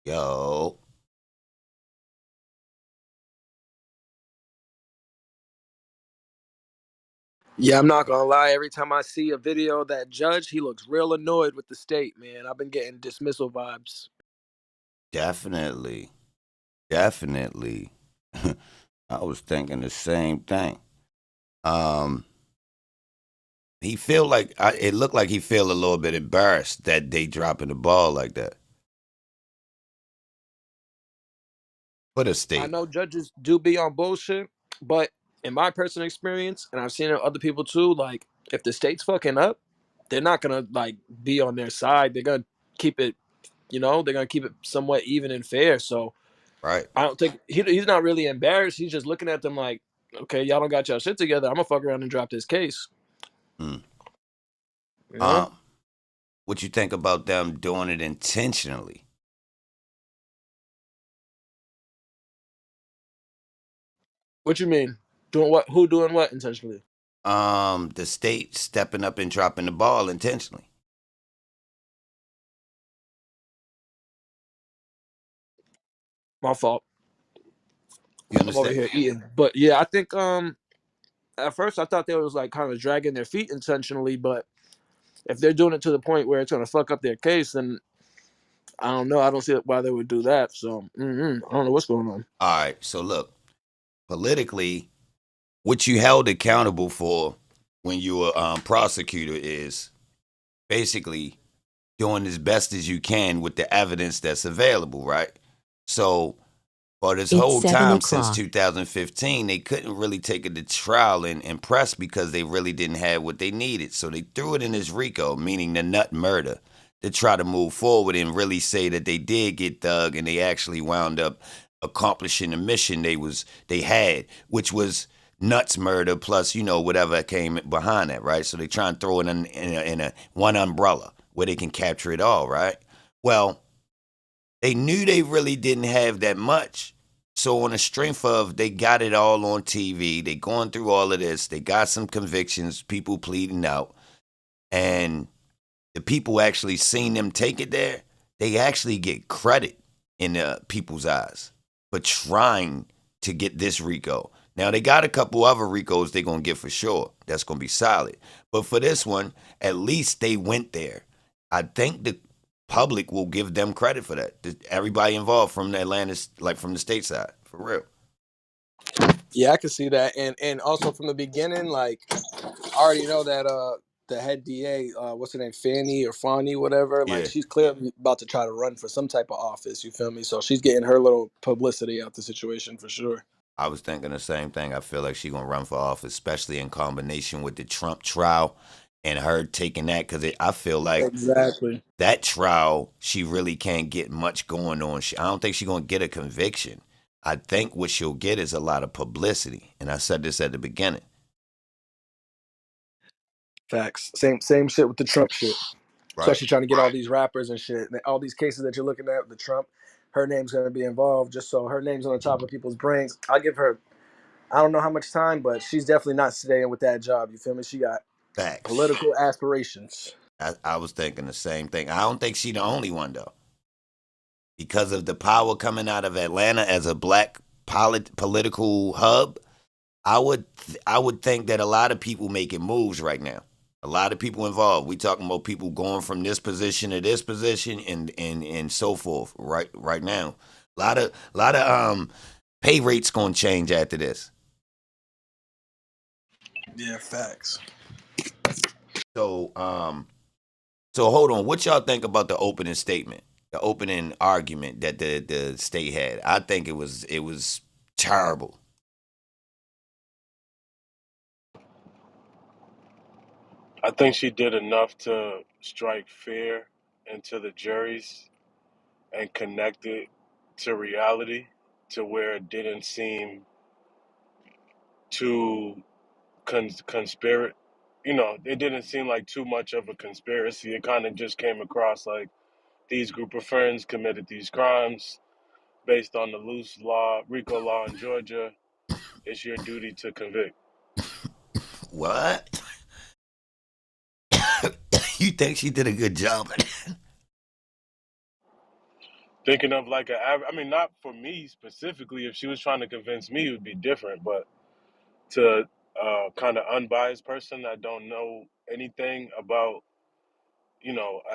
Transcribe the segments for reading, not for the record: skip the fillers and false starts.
Yo. Yeah, I'm not gonna lie. Every time I see a video of that judge, he looks real annoyed with the state, man. I've been getting dismissal vibes. Definitely. Definitely. I was thinking the same thing. Um, he feel like it looked like he feel a little bit embarrassed that they dropping the ball like that for the I state. know judges do be on bullshit, but in my personal experience, and I've seen it with other people too, like if the state's fucking up, they're not gonna like be on their side. They're gonna keep it, they're gonna keep it somewhat even and fair. So Right. I don't think he's not really embarrassed. He's just looking at them like, okay, y'all don't got y'all shit together. I'm gonna fuck around and drop this case. Mm. You know? Um, what you think about them doing it intentionally? What you mean? Doing what? Who doing what intentionally? The state stepping up and dropping the ball intentionally. My fault. You I'm over understand? here eating. But yeah, I think at first I thought they was like kind of dragging their feet intentionally, but if they're doing it to the point where it's gonna fuck up their case, then I don't know. I don't see why they would do that. So I don't know what's going on. All right. So look, politically, what you held accountable for when you were prosecutor is basically doing as best as you can with the evidence that's available, right? So for this It's whole 7 time since o'clock. 2015, they couldn't really take it to trial and press because they really didn't have what they needed. So they threw it in this RICO, meaning the nut murder, to try to move forward and really say that they did get Thug and they actually wound up accomplishing the mission they had, which was nuts murder plus whatever came behind that, right? So they try and throw it in a one umbrella where they can capture it all, right? Well, they knew they really didn't have that much. So on the strength of they got it all on TV, they going through all of this, they got some convictions, people pleading out, and the people actually seen them take it there, they actually get credit in the people's eyes for trying to get this RICO. Now they got a couple other RICOs they're gonna get for sure. That's gonna be solid. But for this one, at least they went there. I think the public will give them credit for that. Everybody involved from the Atlanta, like from the state side, for real. Yeah, I can see that, and also from the beginning, like I already know that the head DA, what's her name, Fanny or Fani, whatever, like Yeah. she's clearly about to try to run for some type of office. You feel me? So she's getting her little publicity out the situation for sure. I was thinking the same thing. I feel like she's gonna run for office, especially in combination with the Trump trial and her taking that because I feel like Exactly. that trial she really can't get much going on. I don't think she's gonna get a conviction. I think what she'll get is a lot of publicity, and I said this at the beginning. Facts. Same shit with the Trump shit. Right. Especially trying to get all these rappers and shit, all these cases that you're looking at, the Trump, her name's gonna be involved, just so her name's on the top of people's brains. I'll give her, I don't know how much time, but she's definitely not staying with that job. You feel me? She got Facts. political aspirations. I was thinking the same thing. I don't think she's the only one though, because of the power coming out of Atlanta as a black political hub. I would think that a lot of people making moves right now. A lot of people involved. We talking about people going from this position to this position and so forth. Right now, a lot of pay rates gonna change after this. Yeah, facts. So so hold on. What y'all think about the opening statement, the opening argument that the state had? I think it was terrible. I think she did enough to strike fear into the juries and connect it to reality to where it didn't seem too conspiracy. It didn't seem like too much of a conspiracy. It kind of just came across like these group of friends committed these crimes based on the loose law, RICO law in Georgia. It's your duty to convict. What? You think she did a good job? Thinking of like I mean, not for me specifically. If she was trying to convince me, it would be different. But to kind of unbiased person that don't know anything about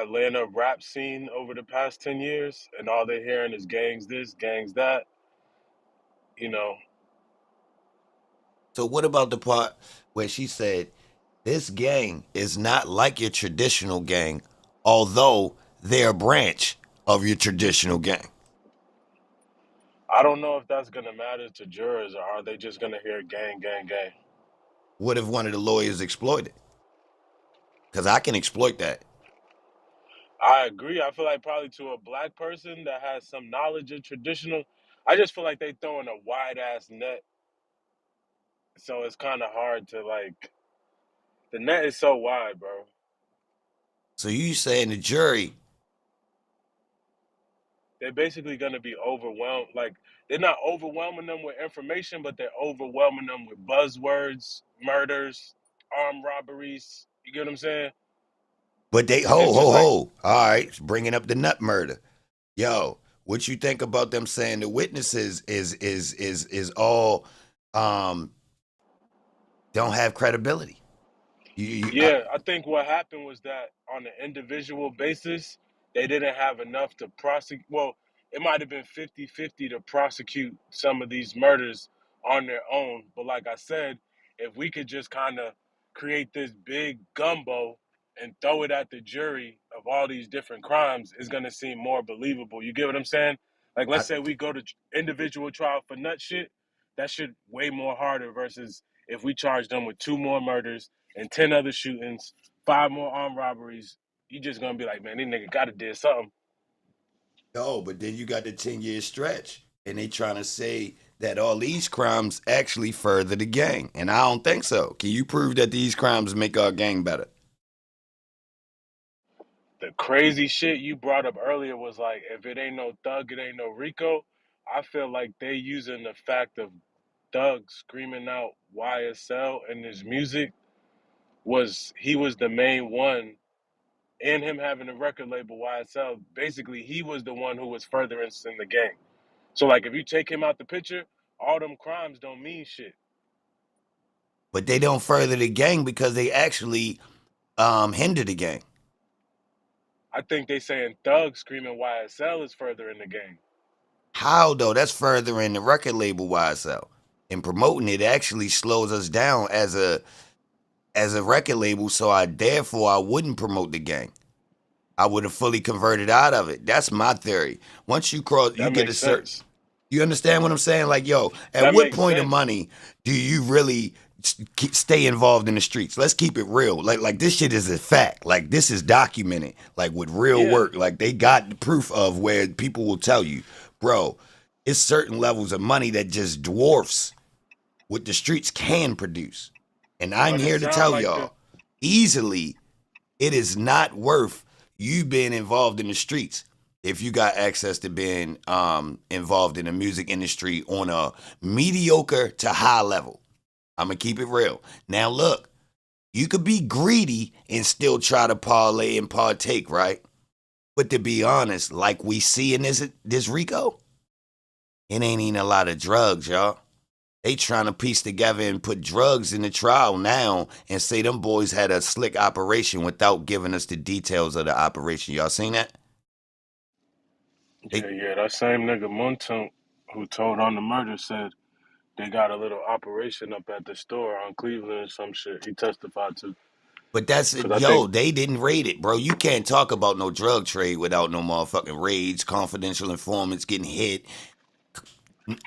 Atlanta rap scene over the past 10 years, and all they're hearing is gangs this, gangs that. You know, So what about the part where she said this gang is not like your traditional gang, although they're a branch of your traditional gang? I don't know if that's gonna matter to jurors, or are they just gonna hear gang, gang, gang. What if one of the lawyers exploit it? Because I can exploit that. I agree. I feel like probably to a black person that has some knowledge of traditional, I just feel like they throwing a wide ass net, so it's kind of hard to like. The net is so wide, bro. So you saying the jury, They're basically gonna be overwhelmed. Like they're not overwhelming them with information, but they're overwhelming them with buzzwords, murders, armed robberies. You get what I'm saying? but they It's ho just ho like, ho. All right, bringing up the nut murder. Yo, what you think about them saying the witnesses is all um don't have credibility? You yeah, I think what happened was that on an individual basis, they didn't have enough to prosecute. Well, it might have been 50-50 to prosecute some of these murders on their own. But like I said, if we could just kind of create this big gumbo and throw it at the jury of all these different crimes, it's going to seem more believable. You get what I'm saying? Like, I, let's say we go to individual trial for nut shit. That shit way more harder versus if we charge them with 2 more murders and 10 other shootings, 5 more armed robberies. You just gonna be like, man, these nigga gotta did something. no, but then you got the 10-year stretch, and they trying to say that all these crimes actually further the gang, and I don't think so. Can you prove that these crimes make our gang better? The crazy shit you brought up earlier was like, if it ain't no thug, it ain't no Rico. I feel like they using the fact of Thug screaming out YSL in his music was he was the main one, and him having a record label YSL. Basically, he was the one who was furtherance in the gang. So like, if you take him out the picture, all them crimes don't mean shit. But they don't further the gang because they actually hinder the gang. I think they saying Thug screaming YSL is further in the game. How though? That's furthering the record label YSL. And promoting it actually slows us down as a record label, so I wouldn't promote the gang. I would have fully converted out of it. That's my theory. Once you cross, you That get a makes certain. sense. You understand what I'm saying? Like, yo, at That what makes point of sense. money do you really stay involved in the streets? Let's keep it real. Like this shit is a fact. Like this is documented. Like with real Yeah, work. Like they got the proof of where people will tell you, bro, it's certain levels of money that just dwarfs what the streets can produce. And I'm but it here to sound tell like the y'all, easily, it is not worth you being involved in the streets if you got access to being involved in the music industry on a mediocre to high level. I'm gonna keep it real. Now look, you could be greedy and still try to parlay and partake, right? But to be honest, like we see in this Rico, it ain't even a lot of drugs, y'all. They trying to piece together and put drugs in the trial now and say them boys had a slick operation without giving us the details of the operation. Y'all seen that? They, yeah, that same nigga Muntunk who told on the murder said they got a little operation up at the store on Cleveland or some shit. He testified to but that's it, because I think yo. They didn't raid it, bro. You can't talk about no drug trade without no motherfucking raids, confidential informants getting hit.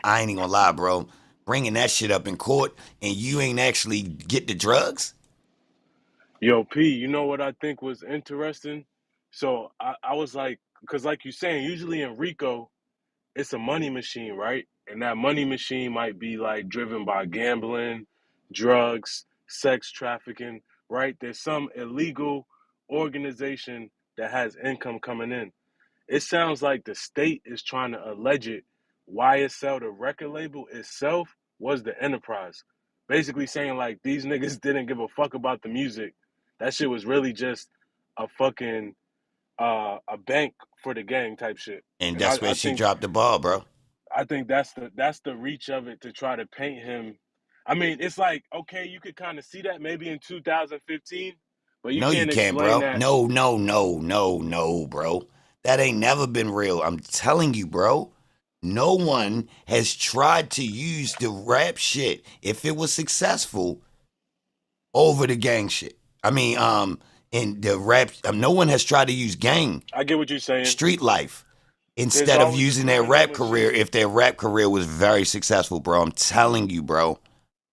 I ain't even gonna lie, bro. Bringing that shit up in court and you ain't actually get the drugs. Yo P, you know what I think was interesting? So I was like, because like you saying, usually in Rico it's a money machine, right? And that money machine might be like driven by gambling, drugs, sex trafficking, right? There's some illegal organization that has income coming in. It sounds like the state is trying to allege it YSL, the record label itself, was the enterprise. Basically saying like these niggas didn't give a fuck about the music. That shit was really just a fucking a bank for the gang type shit. And And that's where she dropped the ball, bro. I think that's the reach of it to try to paint him. I mean, it's like, okay, you could kind of see that maybe in 2015, but you No, you can't can't, explain bro. that. No, bro. That ain't never been real. I'm telling you, bro. No one has tried to use the rap shit, if it was successful, over the gang shit. I mean, in the rap, no one has tried to use gang I get what you're saying. street life There's instead of always a using their criminal rap career machine. if their rap career was very successful, bro. I'm telling you, bro.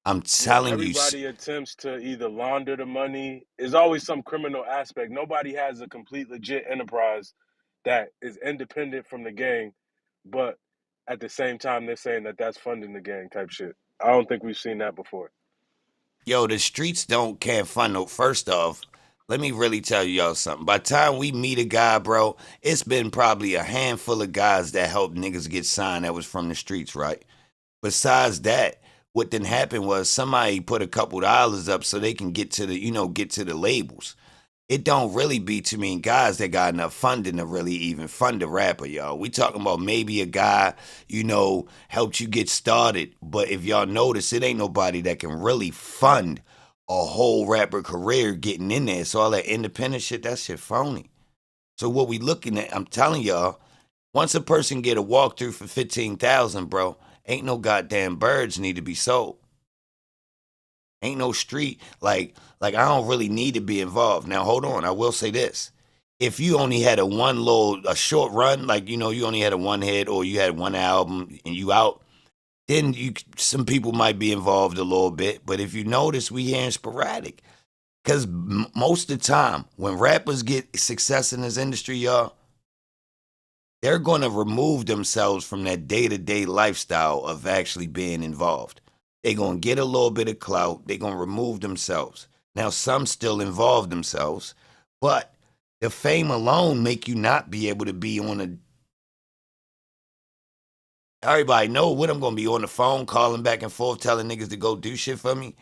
I'm Yeah, telling you. everybody attempts to either launder the money. There's always some criminal aspect. Nobody has a complete legit enterprise that is independent from the gang, but at the same time they're saying that that's funding the gang type shit. I don't think we've seen that before. Yo, the streets can't fund no. First off, let me really tell y'all something. By the time we meet a guy, bro, it's been probably a handful of guys that helped niggas get signed that was from the streets, right? Besides that, what then happened was somebody put a couple dollars up so they can get to the labels. It don't really be too many guys that got enough funding to really even fund a rapper, y'all. We talking about maybe a guy, helped you get started. But if y'all notice, it ain't nobody that can really fund a whole rapper career getting in there. So all that independent shit, that shit phony. So what we looking at, I'm telling y'all, once a person get a walkthrough for 15,000, bro, ain't no goddamn birds need to be sold. Ain't no street I don't really need to be involved. Now hold on, I will say this: if you only had a short run, you only had a one hit or you had one album and you out, then some people might be involved a little bit. But if you notice, we hearing sporadic because most of the time when rappers get success in this industry, y'all, they're gonna remove themselves from that day-to-day lifestyle of actually being involved. They're gonna get a little bit of clout. They're gonna remove themselves. Now, some still involve themselves, but the fame alone make you not be able to be on a. Everybody know what I'm gonna be on the phone calling back and forth telling niggas to go do shit for me.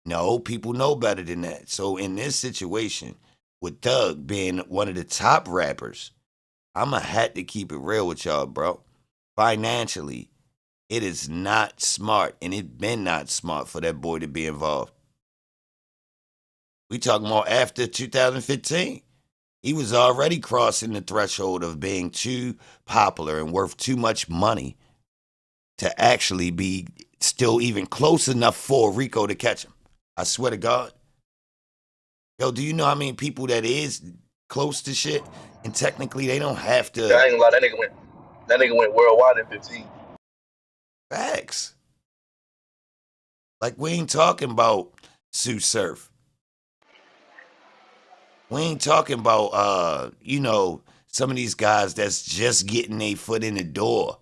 No, people know better than that. So in this situation, with Thug being one of the top rappers, I'ma have to keep it real with y'all, bro. Financially, it is not smart, and it been not smart for that boy to be involved. We talking about after 2015. He was already crossing the threshold of being too popular and worth too much money to actually be still even close enough for Rico to catch him. I swear to God. Yo, do you know how many people that is close to shit? And technically they don't have Yeah, I to. ain't gonna lie, that nigga went worldwide in 15. Facts. Like we ain't talking about Sue Surf. We ain't talking about some of these guys that's just getting their foot in the door.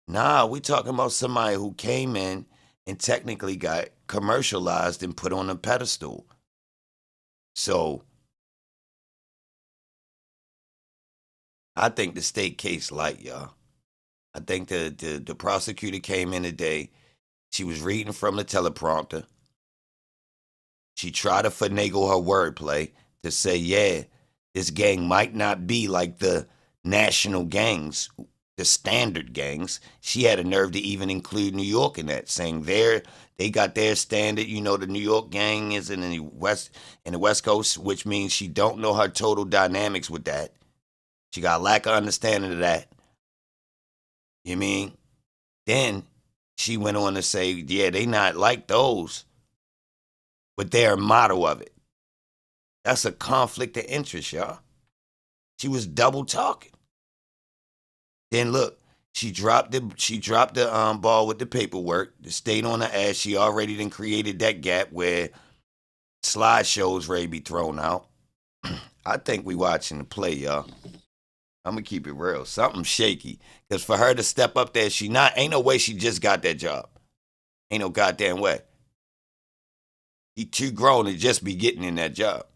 Nah, we talking about somebody who came in and technically got commercialized and put on a pedestal. So I think the state case light, y'all. I think the prosecutor came in today. She was reading from the teleprompter. She tried to finagle her wordplay to say, yeah, this gang might not be like the national gangs, the standard gangs. She had a nerve to even include New York in that, saying they got their standard. The New York gang is in the West Coast, which means she don't know her total dynamics with that. She got a lack of understanding of that. You mean? Then she went on to say, yeah, they not like those, but they're a model of it. That's a conflict of interest, y'all. She was double talking. Then look, she dropped the ball with the paperwork. The state on her ass. She already then created that gap where slideshows ready to be thrown out. I think we watching the play, y'all. I'm gonna keep it real. Something shaky. Cause for her to step up there, ain't no way she just got that job. Ain't no goddamn way. He too grown to just be getting in that job.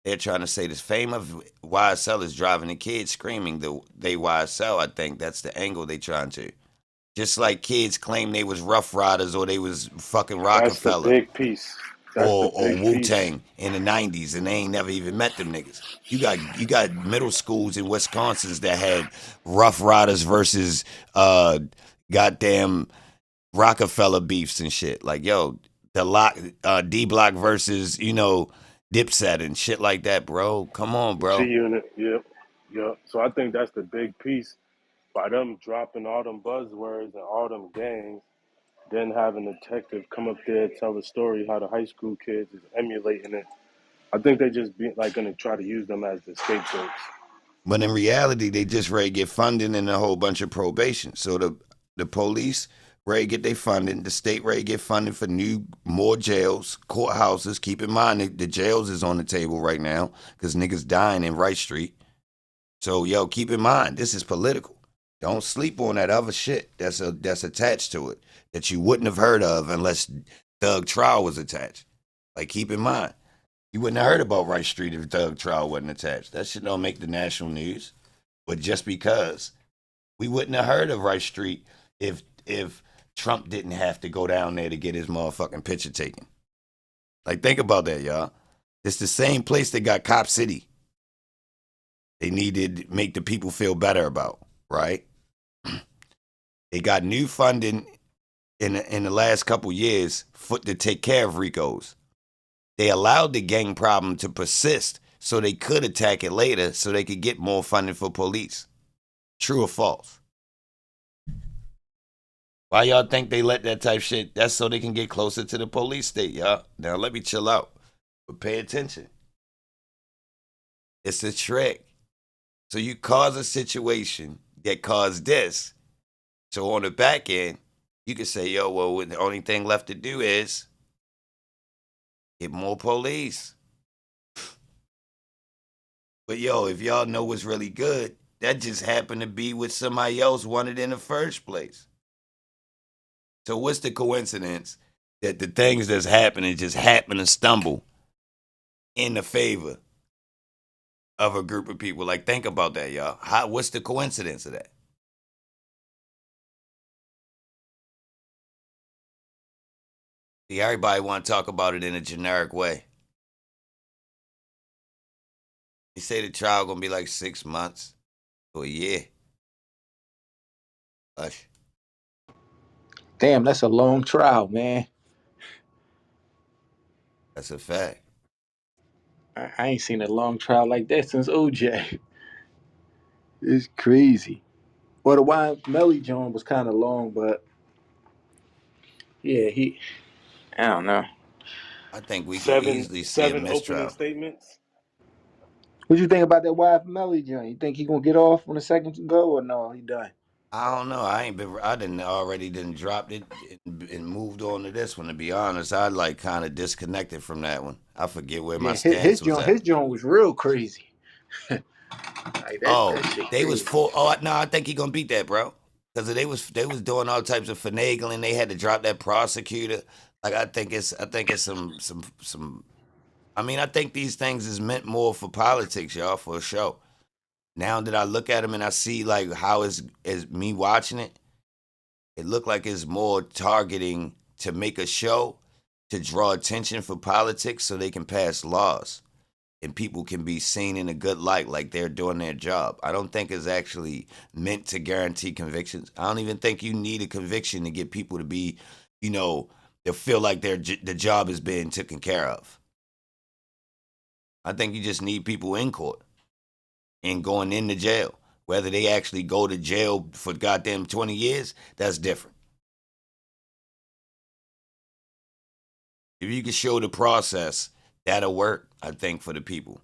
They're trying to say the fame of YSL is driving the kids screaming they YSL. I think that's the angle they trying to. Just like kids claim they was Rough Riders or they was fucking That's the Rockefeller. big piece. That's the or big Wu piece. Tang in the '90s, and they ain't never even met them niggas. You got middle schools in Wisconsin that had Rough Riders versus uh goddamn Rockefeller beefs and shit. Like, yo, the lock D Block versus, Dipset and shit like that, bro. Come on, G bro. Unit, yep, yep. So I think that's the big piece. By them dropping all them buzzwords and all them gangs, then having a detective come up there tell the story how the high school kids is emulating it. I think they just be like gonna try to use them as the scapegoats. But in reality, they just ready to get funding and a whole bunch of probation. So the police ready to get their funding. The state ready to get funding for more jails, courthouses. Keep in mind the jails is on the table right now because niggas dying in Wright Street. So yo, keep in mind this is political. Don't sleep on that other shit that's attached to it that you wouldn't have heard of unless Thug trial was attached. Like keep in mind. You wouldn't have heard about Wright Street if Thug trial wasn't attached. That shit don't make the national news. But just because we wouldn't have heard of Wright Street if Trump didn't have to go down there to get his motherfucking picture taken. Like think about that, y'all. It's the same place that got Cop City. They needed to make the people feel better about, right? They got new funding in the last couple years to take care of Ricos. They allowed the gang problem to persist so they could attack it later so they could get more funding for police. True or false? Why y'all think they let that type shit? That's so they can get closer to the police state, y'all. Now let me chill out. But pay attention. It's a trick. So you cause a situation that caused this. So on the back end, you can say, yo, well, the only thing left to do is get more police. But yo, if y'all know what's really good, that just happened to be what somebody else wanted in the first place. So what's the coincidence that the things that's happening just happen to stumble in the favor of a group of people? Like, think about that, y'all. What's the coincidence of that? See, everybody want to talk about it in a generic way. They say the trial gonna be like 6 months to a year. Hush. Damn, that's a long trial, man. That's a fact. I ain't seen a long trial like that since OJ. It's crazy. Well, the Wine Melly Joint was kind of long, but yeah, I don't know. I think we could Seven easily see a seven opening mistrial. statements. What you think about that Wine Melly Joint? You think he gonna get off when the second go, or no? He done. I don't know. I didn't dropped it and moved on to this one. To be honest, I like kind of disconnected from that one. I forget where my Yeah, his stance was joint, at. his joint was real crazy. Like that Oh, shit they was crazy. full. Oh no, I think he gonna beat that, bro. Because they was doing all types of finagling. They had to drop that prosecutor. Like I think it's some. I mean, I think these things is meant more for politics, y'all, for a show. Now that I look at them and I see like how is me watching it, it looked like it's more targeting to make a show to draw attention for politics so they can pass laws and people can be seen in a good light like they're doing their job. I don't think it's actually meant to guarantee convictions. I don't even think you need a conviction to get people to be, to feel like the job is being taken care of. I think you just need people in court and going into jail. Whether they actually go to jail for goddamn 20 years, that's different. If you can show the process, that'll work, I think, for the people.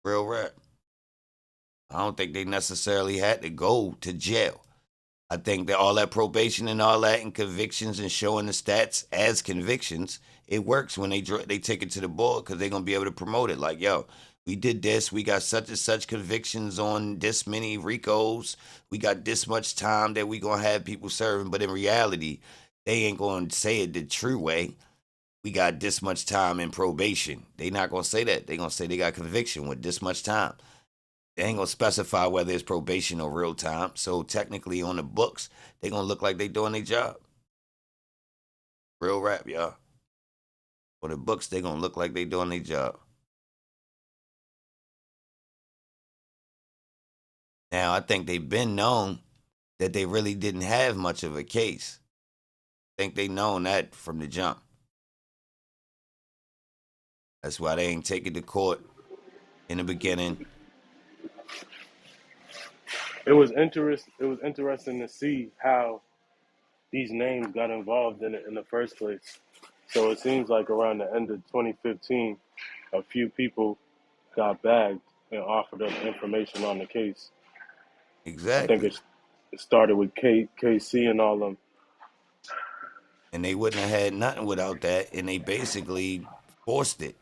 Real rap. I don't think they necessarily had to go to jail. I think that all that probation and all that and convictions and showing the stats as convictions, it works when they take it to the board because they're going to be able to promote it. Like, yo, we did this. We got such and such convictions on this many RICOs. We got this much time that we going to have people serving. But in reality, they ain't going to say it the true way. We got this much time in probation. They not going to say that. They going to say they got conviction with this much time. They ain't gonna specify whether it's probation or real time. So technically on the books, they gonna look like they doing their job. Real rap, y'all. For the books, they gonna look like they doing their job. Now, I think they've been known that they really didn't have much of a case. I think they known that from the jump. That's why they ain't take it to court in the beginning. It was interesting to see how these names got involved in it in the first place. So it seems like around the end of 2015, a few people got bagged and offered up information on the case. I think Exactly. it started with KC and all them. And they wouldn't have had nothing without that, and they basically forced it.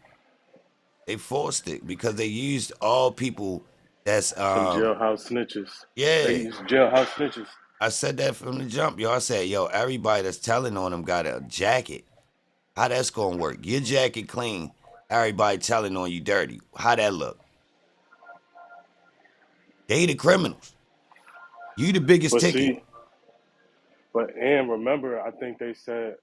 They forced it because they used all people that's Some jailhouse snitches. They yeah. use jailhouse snitches. I said that from the jump, yo. I said, yo, everybody that's telling on them got a jacket. How that's gonna work? Your jacket clean, everybody telling on you dirty. How that look? They the criminals. You the biggest But ticket. and remember, I think they said,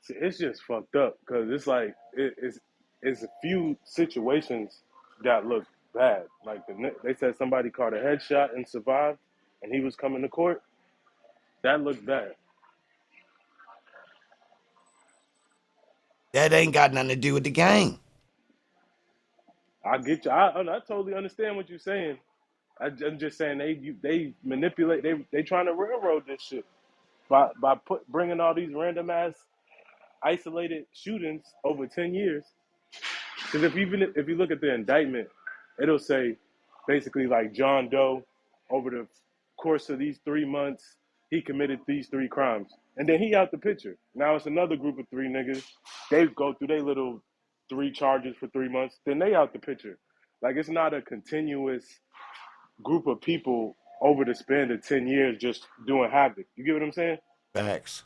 see, it's just fucked up because it's like it's a few situations that look bad. Like they said somebody caught a headshot and survived, and he was coming to court. That looked bad. That ain't got nothing to do with the game. I get you. I totally understand what you're saying. I'm just saying they manipulate. They trying to railroad this shit by bringing all these random ass isolated shootings over 10 years. Because if you look at the indictment, it'll say basically like John Doe over the course of these 3 months he committed these three crimes, and then he out the picture. Now it's another group of three niggas. They go through their little three charges for 3 months, then they out the picture. Like it's not a continuous group of people over the span of 10 years just doing havoc. You get what I'm saying? Facts.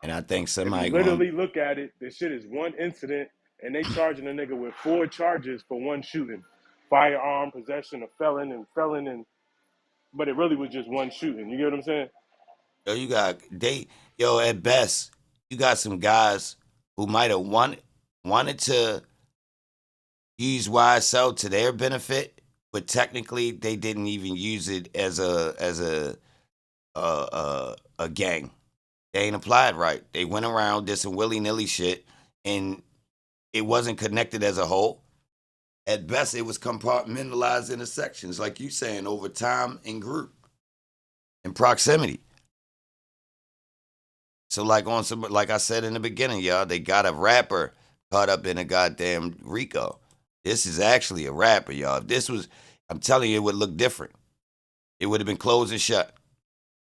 And I think If you somebody going literally look at it, this shit is one incident, and they charging a nigga with 4 charges for one shooting, firearm possession, a felon, and but it really was just one shooting. You get what I'm saying? yo, you got yo, at best, you got some guys who might have wanted to use YSL to their benefit, but technically they didn't even use it as a gang. They ain't applied right. They went around did some willy nilly shit, and it wasn't connected as a whole. At best, it was compartmentalized into sections, like you saying, over time and group and proximity. So, like I said in the beginning, y'all, they got a rapper caught up in a goddamn Rico. This is actually a rapper, y'all. If this was, I'm telling you, it would look different. It would have been closed and shut.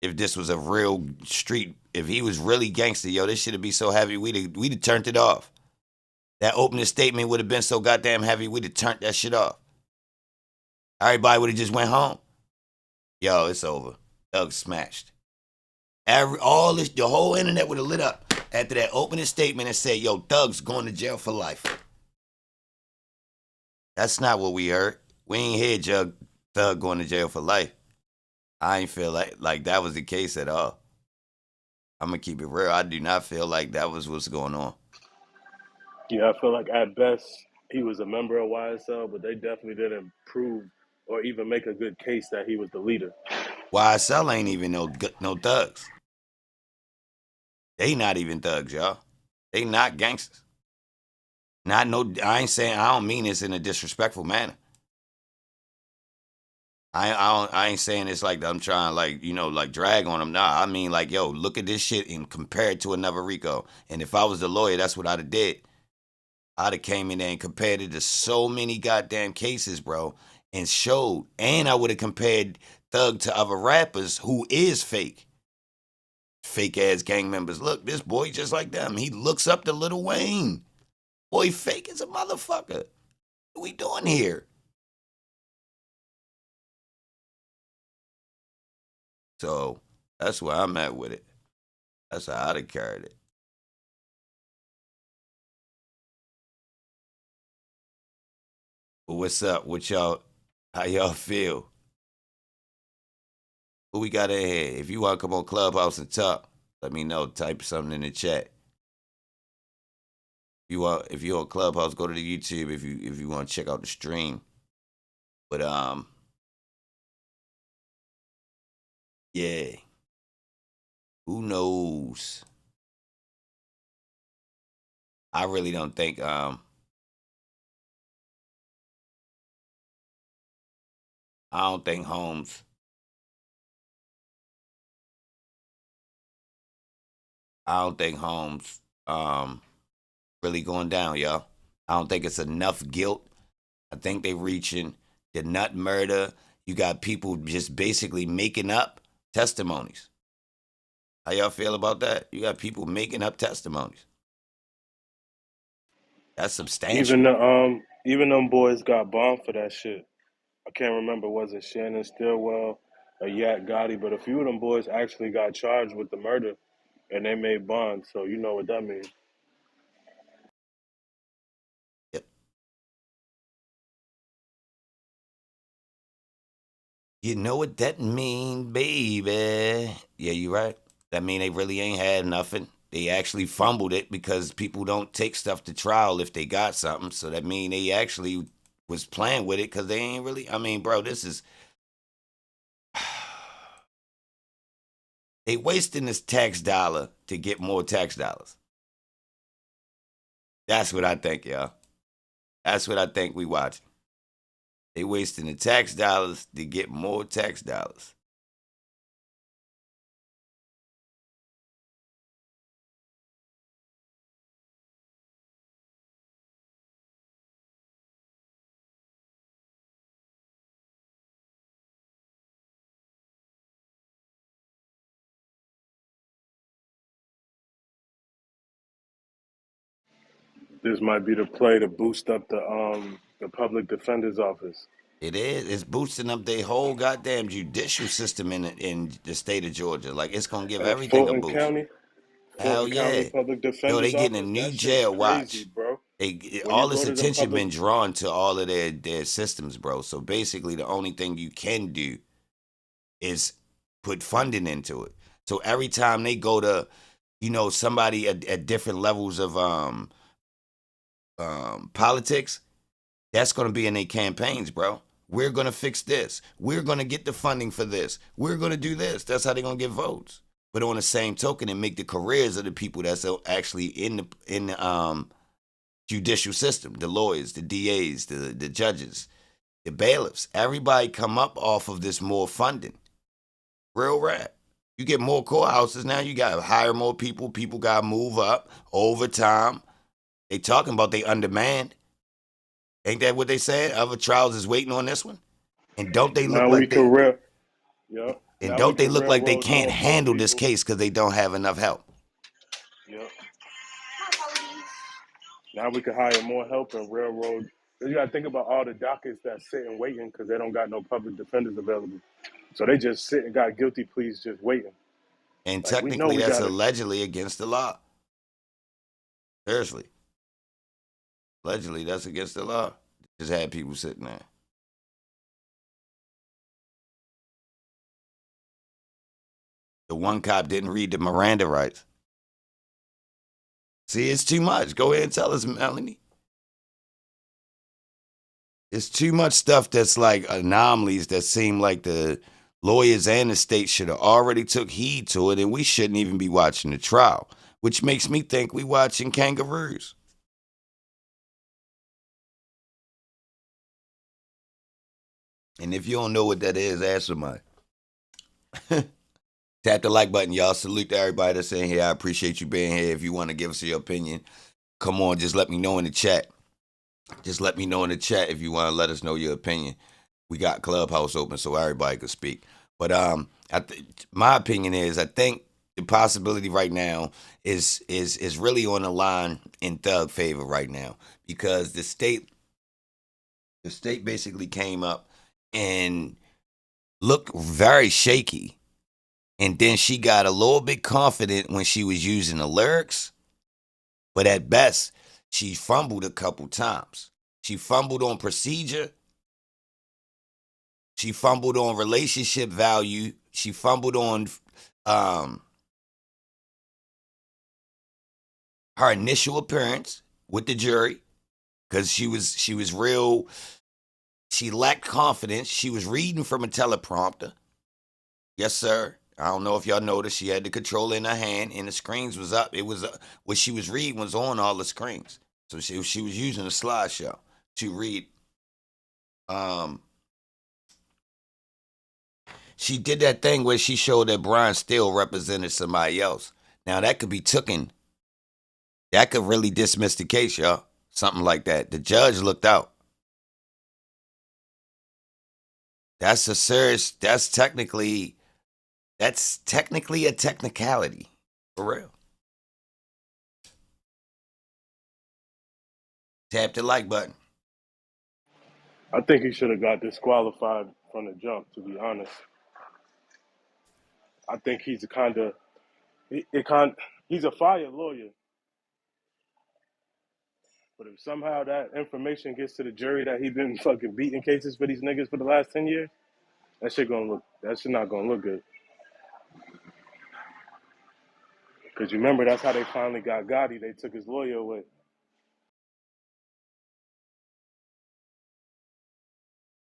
If this was a real street, if he was really gangster, yo, this shit would be so heavy, we'd have turned it off. That opening statement would have been so goddamn heavy, we'd have turned that shit off. Everybody would have just went home. Yo, it's over. Thug smashed. The whole internet would have lit up after that opening statement and said, yo, Thug's going to jail for life. That's not what we heard. We ain't hear Thug going to jail for life. I ain't feel like that was the case at all. I'm gonna keep it real. I do not feel like that was what's going on. Yeah, I feel like at best he was a member of YSL, but they definitely didn't prove or even make a good case that he was the leader. YSL ain't even no thugs. They not even thugs, y'all. They not gangsters. Not no. I ain't saying. I don't mean this in a disrespectful manner. I ain't saying it's like I'm trying like drag on them. Nah, I mean like yo, look at this shit and compare it to another Rico. And if I was the lawyer, that's what I'd have did. I'd have came in there and compared it to so many goddamn cases, bro, and showed. And I would have compared Thug to other rappers who is fake. Fake ass gang members. Look, this boy just like them. He looks up to Lil Wayne. Boy, fake as a motherfucker. What we doing here? So that's where I'm at with it. That's how I'd have carried it. But what's up? What y'all? How y'all feel? Who we got in here? If you want to come on Clubhouse and talk, Let me know. Type something in the chat. If you're on Clubhouse, go to the YouTube if you want to check out the stream. But yeah. Who knows? I really don't think I don't think Holmes really going down, y'all. I don't think it's enough guilt. I think they reaching the nut murder. You got people just basically making up testimonies. How y'all feel about that? You got people making up testimonies. That's substantial. Even them boys got bombed for that shit. I can't remember, was it Shannon Stillwell or Yak Gotti, but a few of them boys actually got charged with the murder and they made bonds, so you know what that means. Yep. You know what that mean, baby? Yeah, you right. That mean they really ain't had nothing. They actually fumbled it because people don't take stuff to trial if they got something. So that mean they actually was playing with it because they ain't really. I mean, bro, this is they wasting this tax dollar to get more tax dollars. That's what I think, y'all. That's what I think we watching. They wasting the tax dollars to get more tax dollars. This might be the play to boost up the public defender's office. It is. It's boosting up their whole goddamn judicial system in the state of Georgia. Like it's gonna give At everything a Fulton boost. County, Hell Fulton County yeah. Public Yo, they Defender's getting a Office, new that shit's jail crazy, watch. bro. When you All this go to the attention public, been drawn to all of their systems, bro. So basically, the only thing you can do is put funding into it. So every time they go to, somebody at different levels of politics, that's going to be in their campaigns, bro. We're going to fix this. We're going to get the funding for this. We're going to do this. That's how they're going to get votes. But on the same token, and make the careers of the people that's actually in the judicial system, the lawyers, the DAs, the judges, the bailiffs, everybody come up off of this more funding. Real rap. You get more courthouses now. You got to hire more people. People got to move up overtime. They talking about they undermanned. Ain't that what they said? Other trials is waiting on this one. And don't they look now we like can they? rail, yep. And Now we don't they can look like they railroad can't more poor handle this people. case because they don't have enough help? Yep. Now we can hire more help and railroad. You got to think about all the dockets that sit and waiting because they don't got no public defenders available. So they just sit and got guilty pleas just waiting. And Like we know technically, we that's got to. allegedly against the law. Seriously, allegedly, that's against the law. Just had people sitting there. The one cop didn't read the Miranda rights. See, it's too much. Go ahead and tell us, Melanie. It's too much stuff that's like anomalies that seem like the lawyers and the state should have already took heed to it, and we shouldn't even be watching the trial, which makes me think we watching kangaroos. And if you don't know what that is, ask somebody. Tap the like button, y'all. Salute to everybody that's in here. I appreciate you being here. If you want to give us your opinion, come on, just let me know in the chat. Just let me know in the chat if you want to let us know your opinion. We got Clubhouse open so everybody can speak. But my opinion is I think the possibility right now is really on the line in Thug favor right now because the state basically came up and looked very shaky. And then she got a little bit confident when she was using the lyrics. But at best, she fumbled a couple times. She fumbled on procedure. She fumbled on relationship value. She fumbled on her initial appearance with the jury, because she was real. She lacked confidence. She was reading from a teleprompter. Yes, sir. I don't know if y'all noticed. She had the controller in her hand, and the screens was up. It was what she was reading was on all the screens. So she was using a slideshow to read. Um, she did that thing where she showed that Brian Steele represented somebody else. Now that could be taken. That could really dismiss the case, y'all. Something like that. The judge looked out. That's a serious. That's technically a technicality. For real. Tap the like button. I think he should have got disqualified from the jump. To be honest, I think he's a kind of he's a fire lawyer. But if somehow that information gets to the jury that he been fucking beating cases for these niggas for the last 10 years, that shit not gonna look good. Cause you remember that's how they finally got Gotti. They took his lawyer away.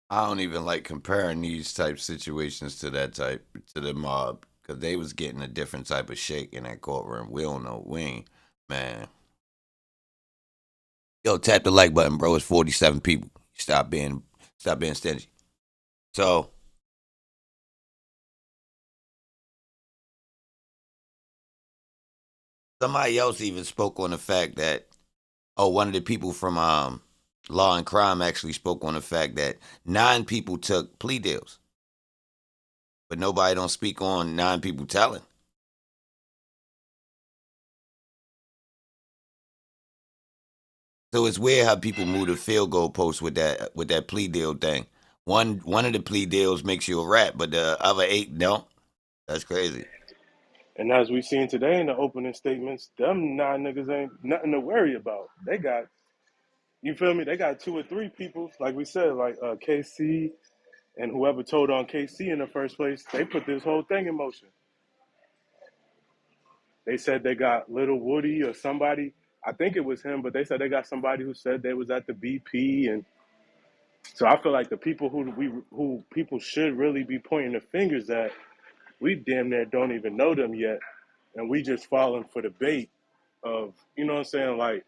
I don't even like comparing these type situations to the mob, because they was getting a different type of shake in that courtroom. We don't know. We ain't, man. Yo, tap the like button, bro. It's 47 people. Stop being stingy. So somebody else even spoke on the fact that one of the people from Law and Crime actually spoke on the fact that 9 people took plea deals, but nobody don't speak on 9 people telling. So it's weird how people move the field goal post with that plea deal thing. One of the plea deals makes you a rat, but the other 8 don't. That's crazy. And as we seen today in the opening statements, them 9 niggas ain't nothing to worry about. They got, you feel me? They got 2 or 3 people, like we said, like KC and whoever told on KC in the first place. They put this whole thing in motion. They said they got Little Woody or somebody. I think it was him, but they said they got somebody who said they was at the BP, and so I feel like the people who people should really be pointing the fingers at, we damn near don't even know them yet, and we just falling for the bait of, you know what I'm saying, like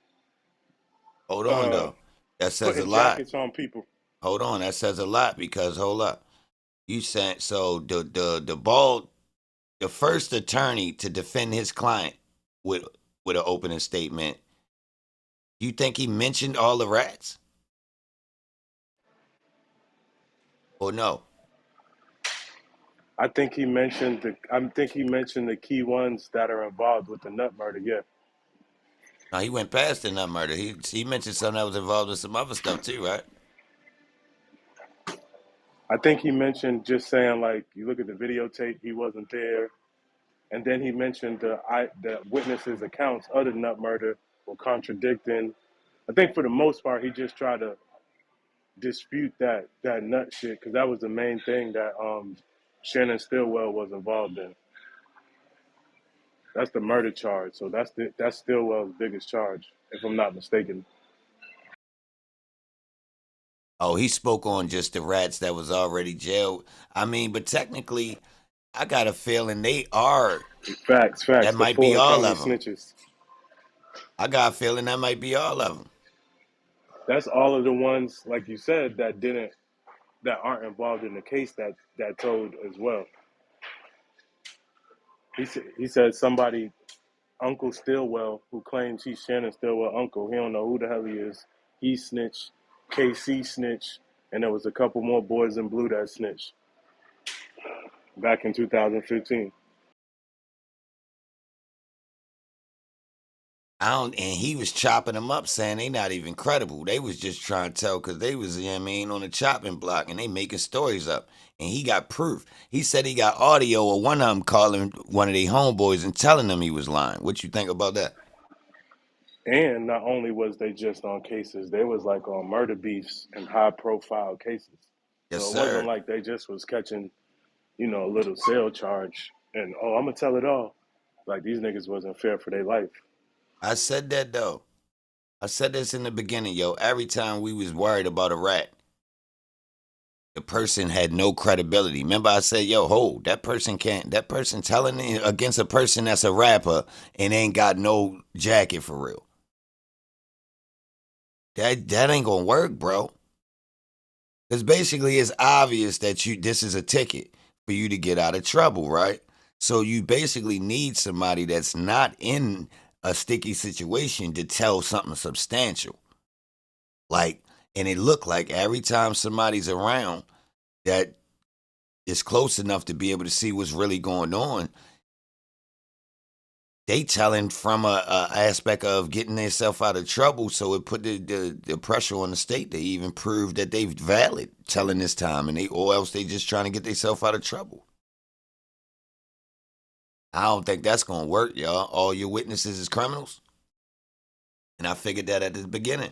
Hold on uh though. That says a putting lot. jackets on people. Hold on. That says a lot, because hold up. You said so the first attorney to defend his client with an opening statement. You think he mentioned all the rats? Or no? I think he mentioned the key ones that are involved with the nut murder. Yeah, No, he went past the nut murder. He mentioned something that was involved with some other stuff too, right? I think he mentioned just saying like you look at the videotape, he wasn't there. And then he mentioned the witnesses' accounts of the nut murder were contradicting. I think for the most part, he just tried to dispute that nut shit because that was the main thing that Shannon Stillwell was involved in. That's the murder charge. So that's Stillwell's biggest charge, if I'm not mistaken. Oh, he spoke on just the rats that was already jailed. I mean, but technically, I got a feeling they are. Facts, That facts. The might be Fulton all County of them. snitches. I got a feeling that might be all of them. That's all of the ones, like you said, that aren't involved in the case that told as well. He said somebody, Uncle Stillwell, who claims he's Shannon Stillwell uncle. He don't know who the hell he is. He snitched. KC snitched, and there was a couple more boys in blue that snitched back in 2015. I don't, and he was chopping them up, saying they not even credible. They was just trying to tell because they was, you know what I mean, on the chopping block, and they making stories up. And he got proof. He said he got audio of one of them calling one of their homeboys and telling them he was lying. What you think about that? And not only was they just on cases, they was like on murder beefs and high profile cases. Yes, So it wasn't sir. like they just was catching, a little sale charge and I'm gonna tell it all. Like these niggas wasn't fair for their life. I said that though. I said this in the beginning, yo. Every time we was worried about a rat, the person had no credibility. Remember I said, yo, hold, that person telling it against a person that's a rapper and ain't got no jacket for real. That ain't gonna work, bro. Because basically it's obvious that this is a ticket for you to get out of trouble, right? So you basically need somebody that's not in a sticky situation to tell something substantial. Like, and it looked like every time somebody's around that is close enough to be able to see what's really going on, they telling from a aspect of getting themselves out of trouble. So it put the pressure on the state to even prove that they valid telling this time, and or else they just trying to get themselves out of trouble. I don't think that's gonna work, y'all. All your witnesses is criminals, and I figured that at the beginning.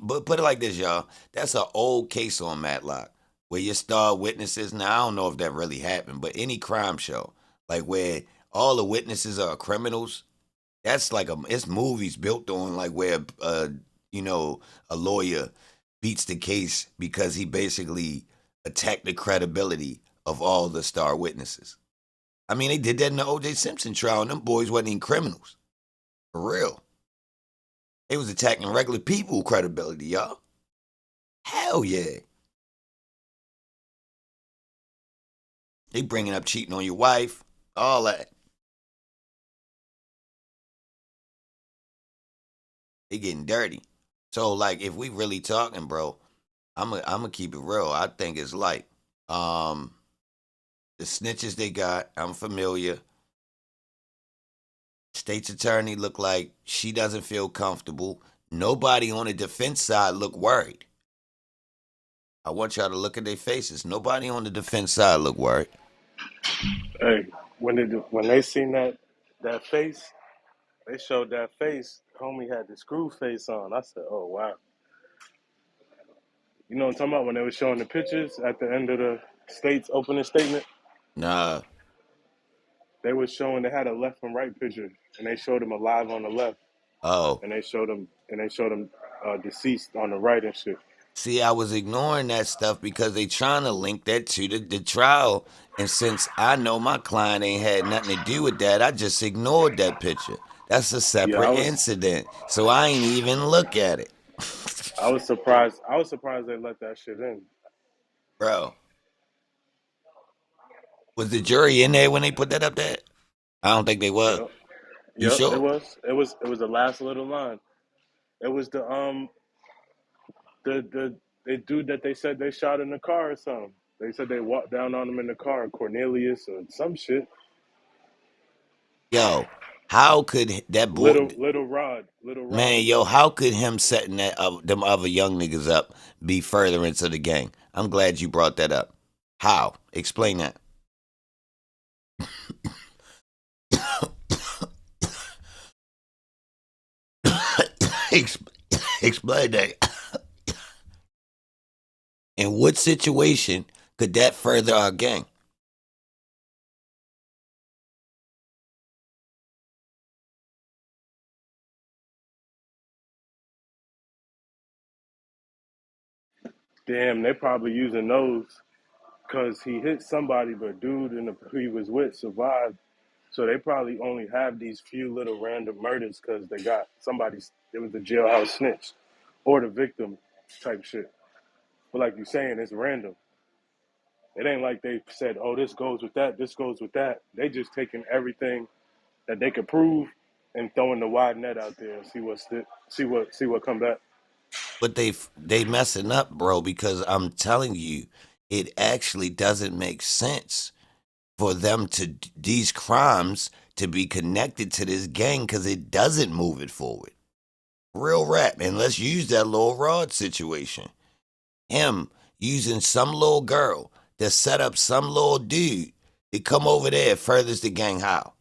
But put it like this, y'all. That's an old case on Matlock where your star witnesses. Now I don't know if that really happened, but any crime show like where all the witnesses are criminals. That's like it's movies built on like where a lawyer beats the case because he basically attacked the credibility of all the star witnesses. I mean, they did that in the O.J. Simpson trial, and them boys wasn't even criminals. For real. They was attacking regular people credibility, y'all. Hell yeah. They bringing up cheating on your wife, all that. They getting dirty. So, like, if we really talking, bro, I'm gonna keep it real. I think it's like, the snitches they got, I'm familiar. State's attorney look like she doesn't feel comfortable. Nobody on the defense side look worried. I want y'all to look at their faces. Nobody on the defense side look worried. Hey, when they seen that face, they showed that face. Homie had the screw face on. I said, "Oh wow." You know what I'm talking about when they were showing the pictures at the end of the state's opening statement? Nah. They were showing they had a left and right picture, and they showed him alive on the left, Oh. and they showed him deceased on the right and shit. See, I was ignoring that stuff because they trying to link that to the trial. And since I know my client ain't had nothing to do with that, I just ignored that picture. That's a Yeah, separate incident. So I ain't even look at it. I was surprised. I was surprised they let that shit in. Bro, was the jury in there when they put that up there? I don't think they was. Yep, You yep. It sure? was. It was the last little line. It was the dude that they said they shot in the car or something. They said they walked down on him in the car, Cornelius or some shit. Yo, how could that boy, Little Rod or man, yo, something. how could him setting them other young niggas up be furtherance of the gang? I'm glad you brought that up. How? Explain that. Explain that. In what situation could that further our gang? Damn, they probably using those because he hit somebody, but dude who he was with survived. So they probably only have these few little random murders because they got somebody. It was the jailhouse snitch or the victim type shit. But like you saying, it's random. It ain't like they said, "Oh, this goes with that. This goes with that." They just taking everything that they could prove and throwing the wide net out there and see what come back. But they messing up, bro, because I'm telling you, it actually doesn't make sense for them to these crimes to be connected to this gang because it doesn't move it forward. Real rap. And let's use that little Rod situation. Him using some little girl to set up some little dude to come over there furthers the gang how?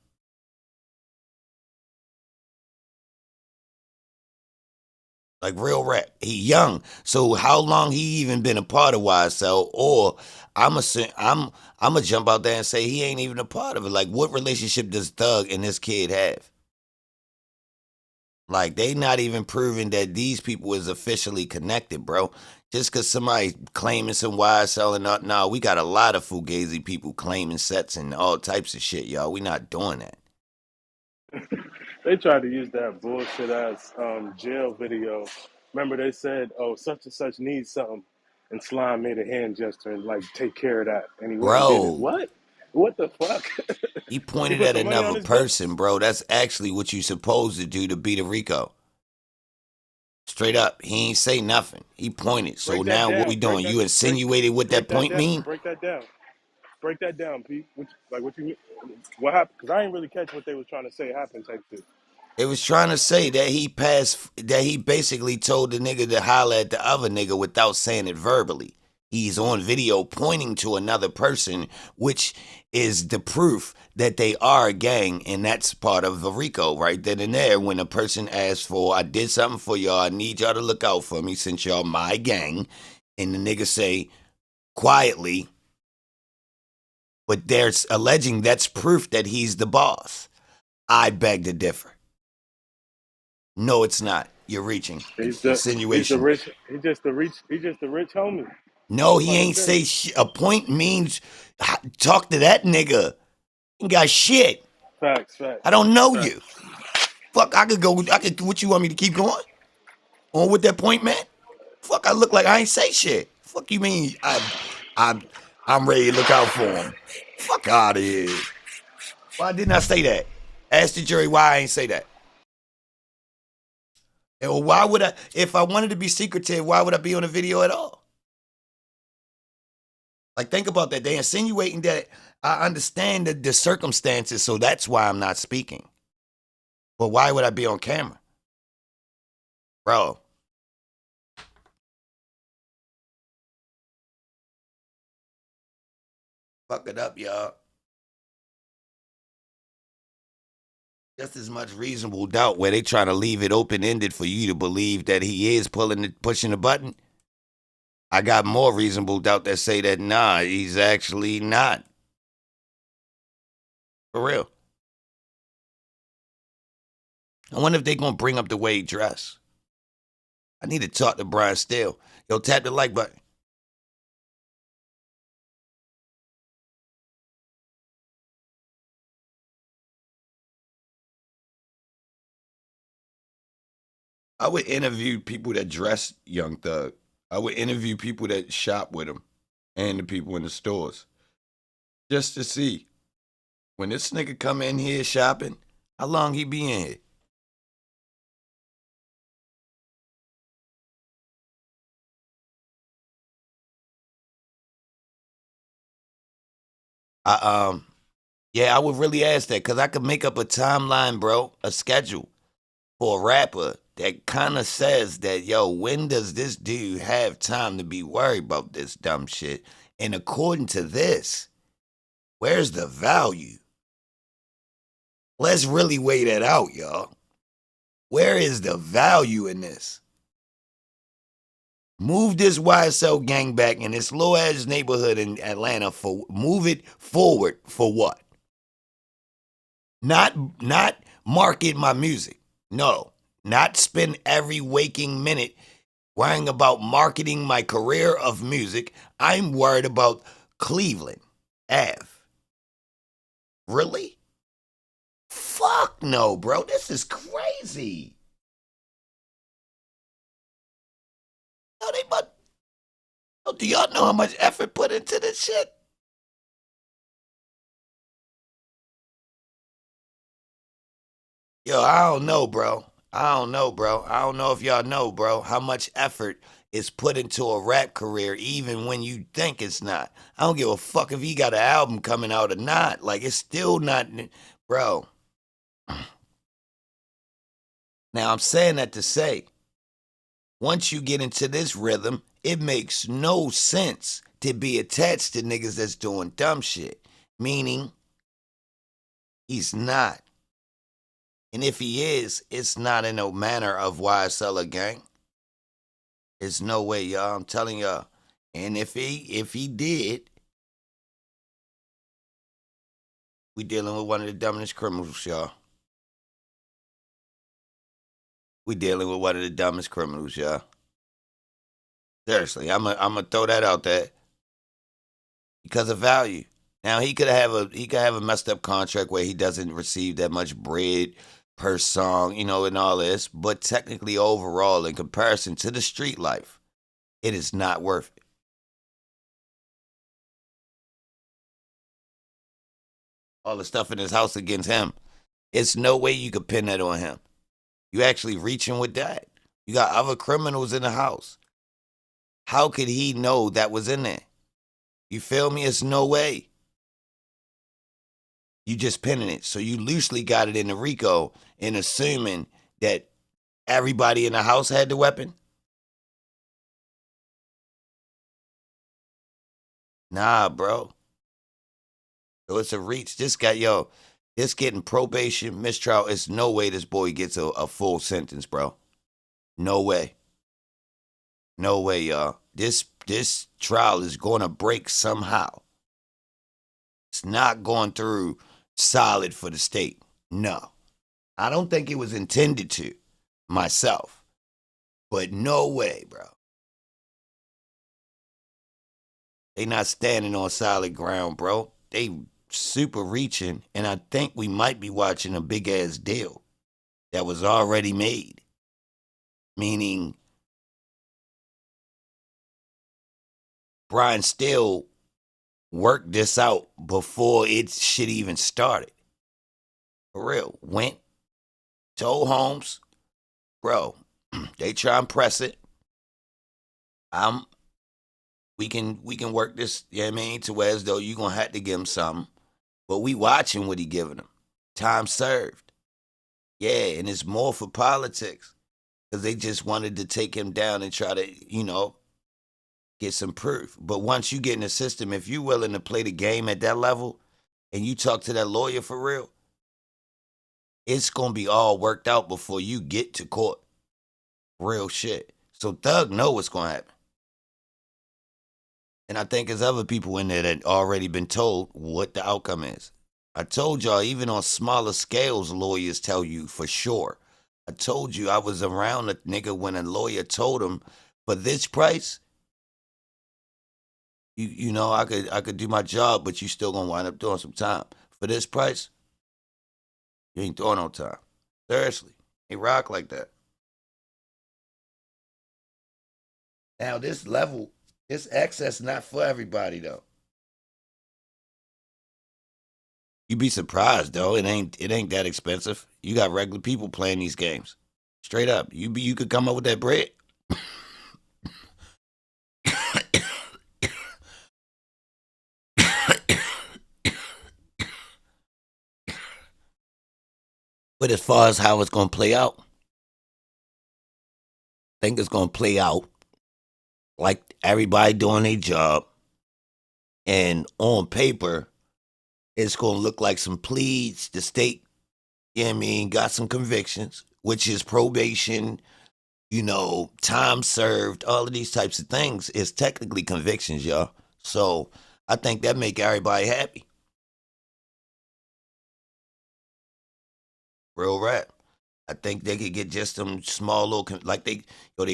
Like real rap. He young. So how long he even been a part of YSL? Or I'm gonna jump out there and say he ain't even a part of it. Like, what relationship does Thug and this kid have? Like, they not even proving that these people is officially connected, bro. Just because somebody claiming some YSL and not, nah, we got a lot of Fugazi people claiming sets and all types of shit, y'all. We not doing that. They tried to use that bullshit ass jail video. Remember they said, "Oh, such and such needs something," and Slime made a hand gesture and like, "Take care of that," and he went and did it. Bro, What? What the fuck? he He pointed put at some money on another his bill. person, bro. That's actually what you supposed to do to beat a Rico. Straight up. He ain't say nothing. He pointed. So Break that now what we down. Break doing? that. You Break. insinuated what Break that that point down. mean? Break that down. Break that down, Pete. What you? What happened? Because I didn't really catch what they was trying to say happened type shit. It was trying to say that he basically told the nigga to holler at the other nigga without saying it verbally. He's on video pointing to another person, which is the proof that they are a gang, and that's part of the RICO right then and there. When a person asks for, I did something for y'all, I need y'all to look out for me since y'all my gang, and the nigga say quietly, but they're alleging that's proof that he's the boss. I beg to differ. No, it's not. You're reaching. He's It's the insinuation. rich. He's just the rich homie. No, That's he all he's ain't been. say a point means talk to that nigga. Ain't got shit. Facts. Facts. I don't know Facts. you. Fuck, I could go. What you want me to keep going on with that point, man? Fuck, I look like I ain't say shit. Fuck you mean I'm ready to look out for him. Fuck out of here. Why didn't I say that? Ask the jury why I ain't say that. And why would I? If I wanted to be secretive, why would I be on the video at all? Like, think about that. They're insinuating that I understand the circumstances, so that's why I'm not speaking. But why would I be on camera? Bro. Fuck it up, y'all. Just as much reasonable doubt where they trying to leave it open-ended for you to believe that he is pushing the button. I got more reasonable doubt that say that, nah, he's actually not. For real. I wonder if they gonna bring up the way he dress. I need to talk to Brian Steele. Yo, tap the like button. I would interview people that dress Young Thug. I would interview people that shop with him and the people in the stores. Just to see. When this nigga come in here shopping, how long he be in here? Yeah, I would really ask that because I could make up a timeline, bro, a schedule for a rapper that kind of says that, yo, when does this dude have time to be worried about this dumb shit? And according to this, where's the value? Let's really weigh that out, y'all. Where is the value in this? Move this YSL gang back in this low ass neighborhood in Atlanta move it forward for what? Not market my music. No. Not spend every waking minute worrying about marketing my career of music. I'm worried about Cleveland Ave. Really? Fuck no, bro. This is crazy. No, do y'all know how much effort put into this shit? Yo, I don't know, bro. I don't know if y'all know, bro, how much effort is put into a rap career even when you think it's not. I don't give a fuck if he got an album coming out or not. Like, it's still not, bro. Now, I'm saying that to say, once you get into this rhythm, it makes no sense to be attached to niggas that's doing dumb shit. Meaning, he's not. And if he is, it's not in no manner of YSL a gang. There's no way, y'all. I'm telling y'all. And if he did, We dealing with one of the dumbest criminals, y'all. We dealing with one of the dumbest criminals, y'all. Seriously, I'm gonna throw that out there because of value. Now he could have a messed up contract where he doesn't receive that much bread per song, and all this. But technically, overall, in comparison to the street life, it is not worth it. All the stuff in his house against him, it's no way you could pin that on him. You actually reaching with that. You got other criminals in the house. How could he know that was in there? You feel me? It's no way. You just pinning it. So you loosely got it in the RICO and assuming that everybody in the house had the weapon? Nah, bro. So it's a reach. This guy, this getting probation, mistrial. It's no way this boy gets a full sentence, bro. No way. No way, y'all. This trial is going to break somehow. It's not going through solid for the state. No. I don't think it was intended to myself. But no way, bro. They not standing on solid ground, bro. They super reaching, and I think we might be watching a big ass deal that was already made. Meaning Brian Still worked this out before it shit even started. For real. Went, told Holmes, bro, they try and press it. We can work this, you know what I mean, to where as though you gonna have to give him something. But we watching what he giving him. Time served. Yeah, and it's more for politics. Because they just wanted to take him down and try to, get some proof. But once you get in the system, if you're willing to play the game at that level and you talk to that lawyer for real, it's going to be all worked out before you get to court. Real shit. So Thug know what's going to happen. And I think there's other people in there that already been told what the outcome is. I told y'all, even on smaller scales, lawyers tell you for sure. I told you I was around a nigga when a lawyer told him, for this price, I could do my job, but you still gonna wind up doing some time. For this price, you ain't doing no time. Seriously, they rock like that. Now this level, this access not for everybody though. You be surprised though. It ain't that expensive. You got regular people playing these games. Straight up. You could come up with that bread. But as far as how it's gonna play out, I think it's gonna play out like everybody doing their job. And on paper, it's gonna look like some pleas. The state, got some convictions, which is probation, time served, all of these types of things is technically convictions, y'all. So I think that make everybody happy. Real rap. I think they could get just some small little, like they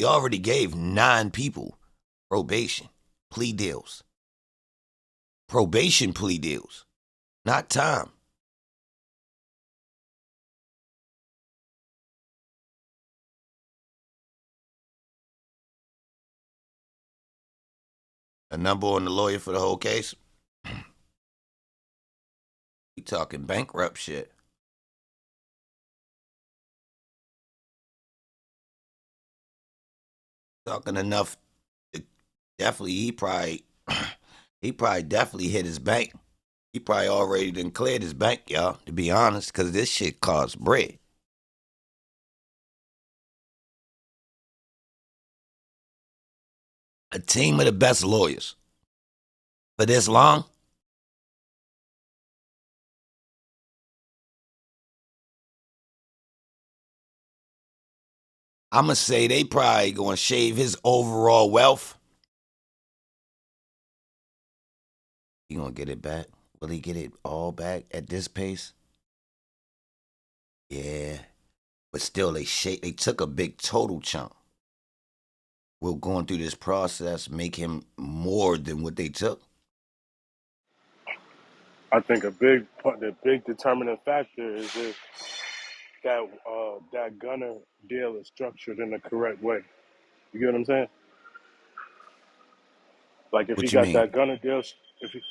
already gave 9 people probation plea deals. Probation plea deals, not time. A number on the lawyer for the whole case. We talking bankrupt shit. Talking enough. Definitely, he probably definitely hit his bank. He probably already done cleared his bank, y'all, to be honest, because this shit costs bread. A team of the best lawyers. For this long? I'm going to say they probably going to shave his overall wealth. He going to get it back. Will he get it all back at this pace? Yeah. But still, they took a big total chunk. Will going through this process make him more than what they took? I think the big determining factor is if that gunner deal is structured in the correct way. You get what I'm saying? Like if he What you got mean? that gunner deal, if he,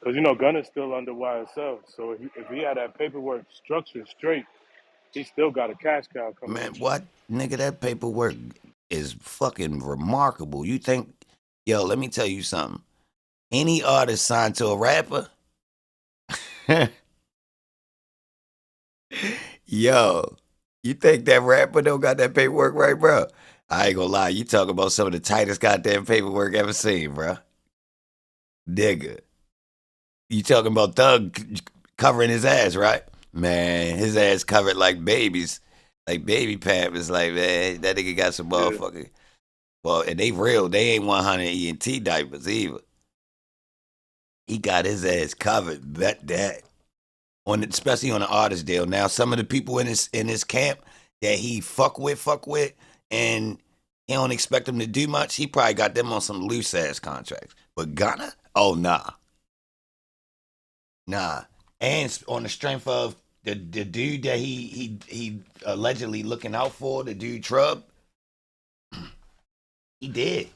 because you know Gunna's still under YSL, so if he had that paperwork structured straight, he still got a cash cow coming Man, with you. what? Nigga, that paperwork is fucking remarkable. You think, yo, let me tell you something. Any artist signed to a rapper, yo, you think that rapper don't got that paperwork right, bro? I ain't gonna lie, you talking about some of the tightest goddamn paperwork ever seen, bro. Nigga. You talking about Thug covering his ass, right? Man, his ass covered like babies. Like baby pampers. Like, man, that nigga got some Yeah, motherfucking. Well, and they real. They ain't 100 ENT diapers either. He got his ass covered. Bet that. Especially on the artist deal. Now, some of the people in his camp that he fuck with, and he don't expect them to do much, he probably got them on some loose ass contracts. But Ghana? Oh, nah. Nah. And on the strength of the dude that he allegedly looking out for, the dude Trub, he did.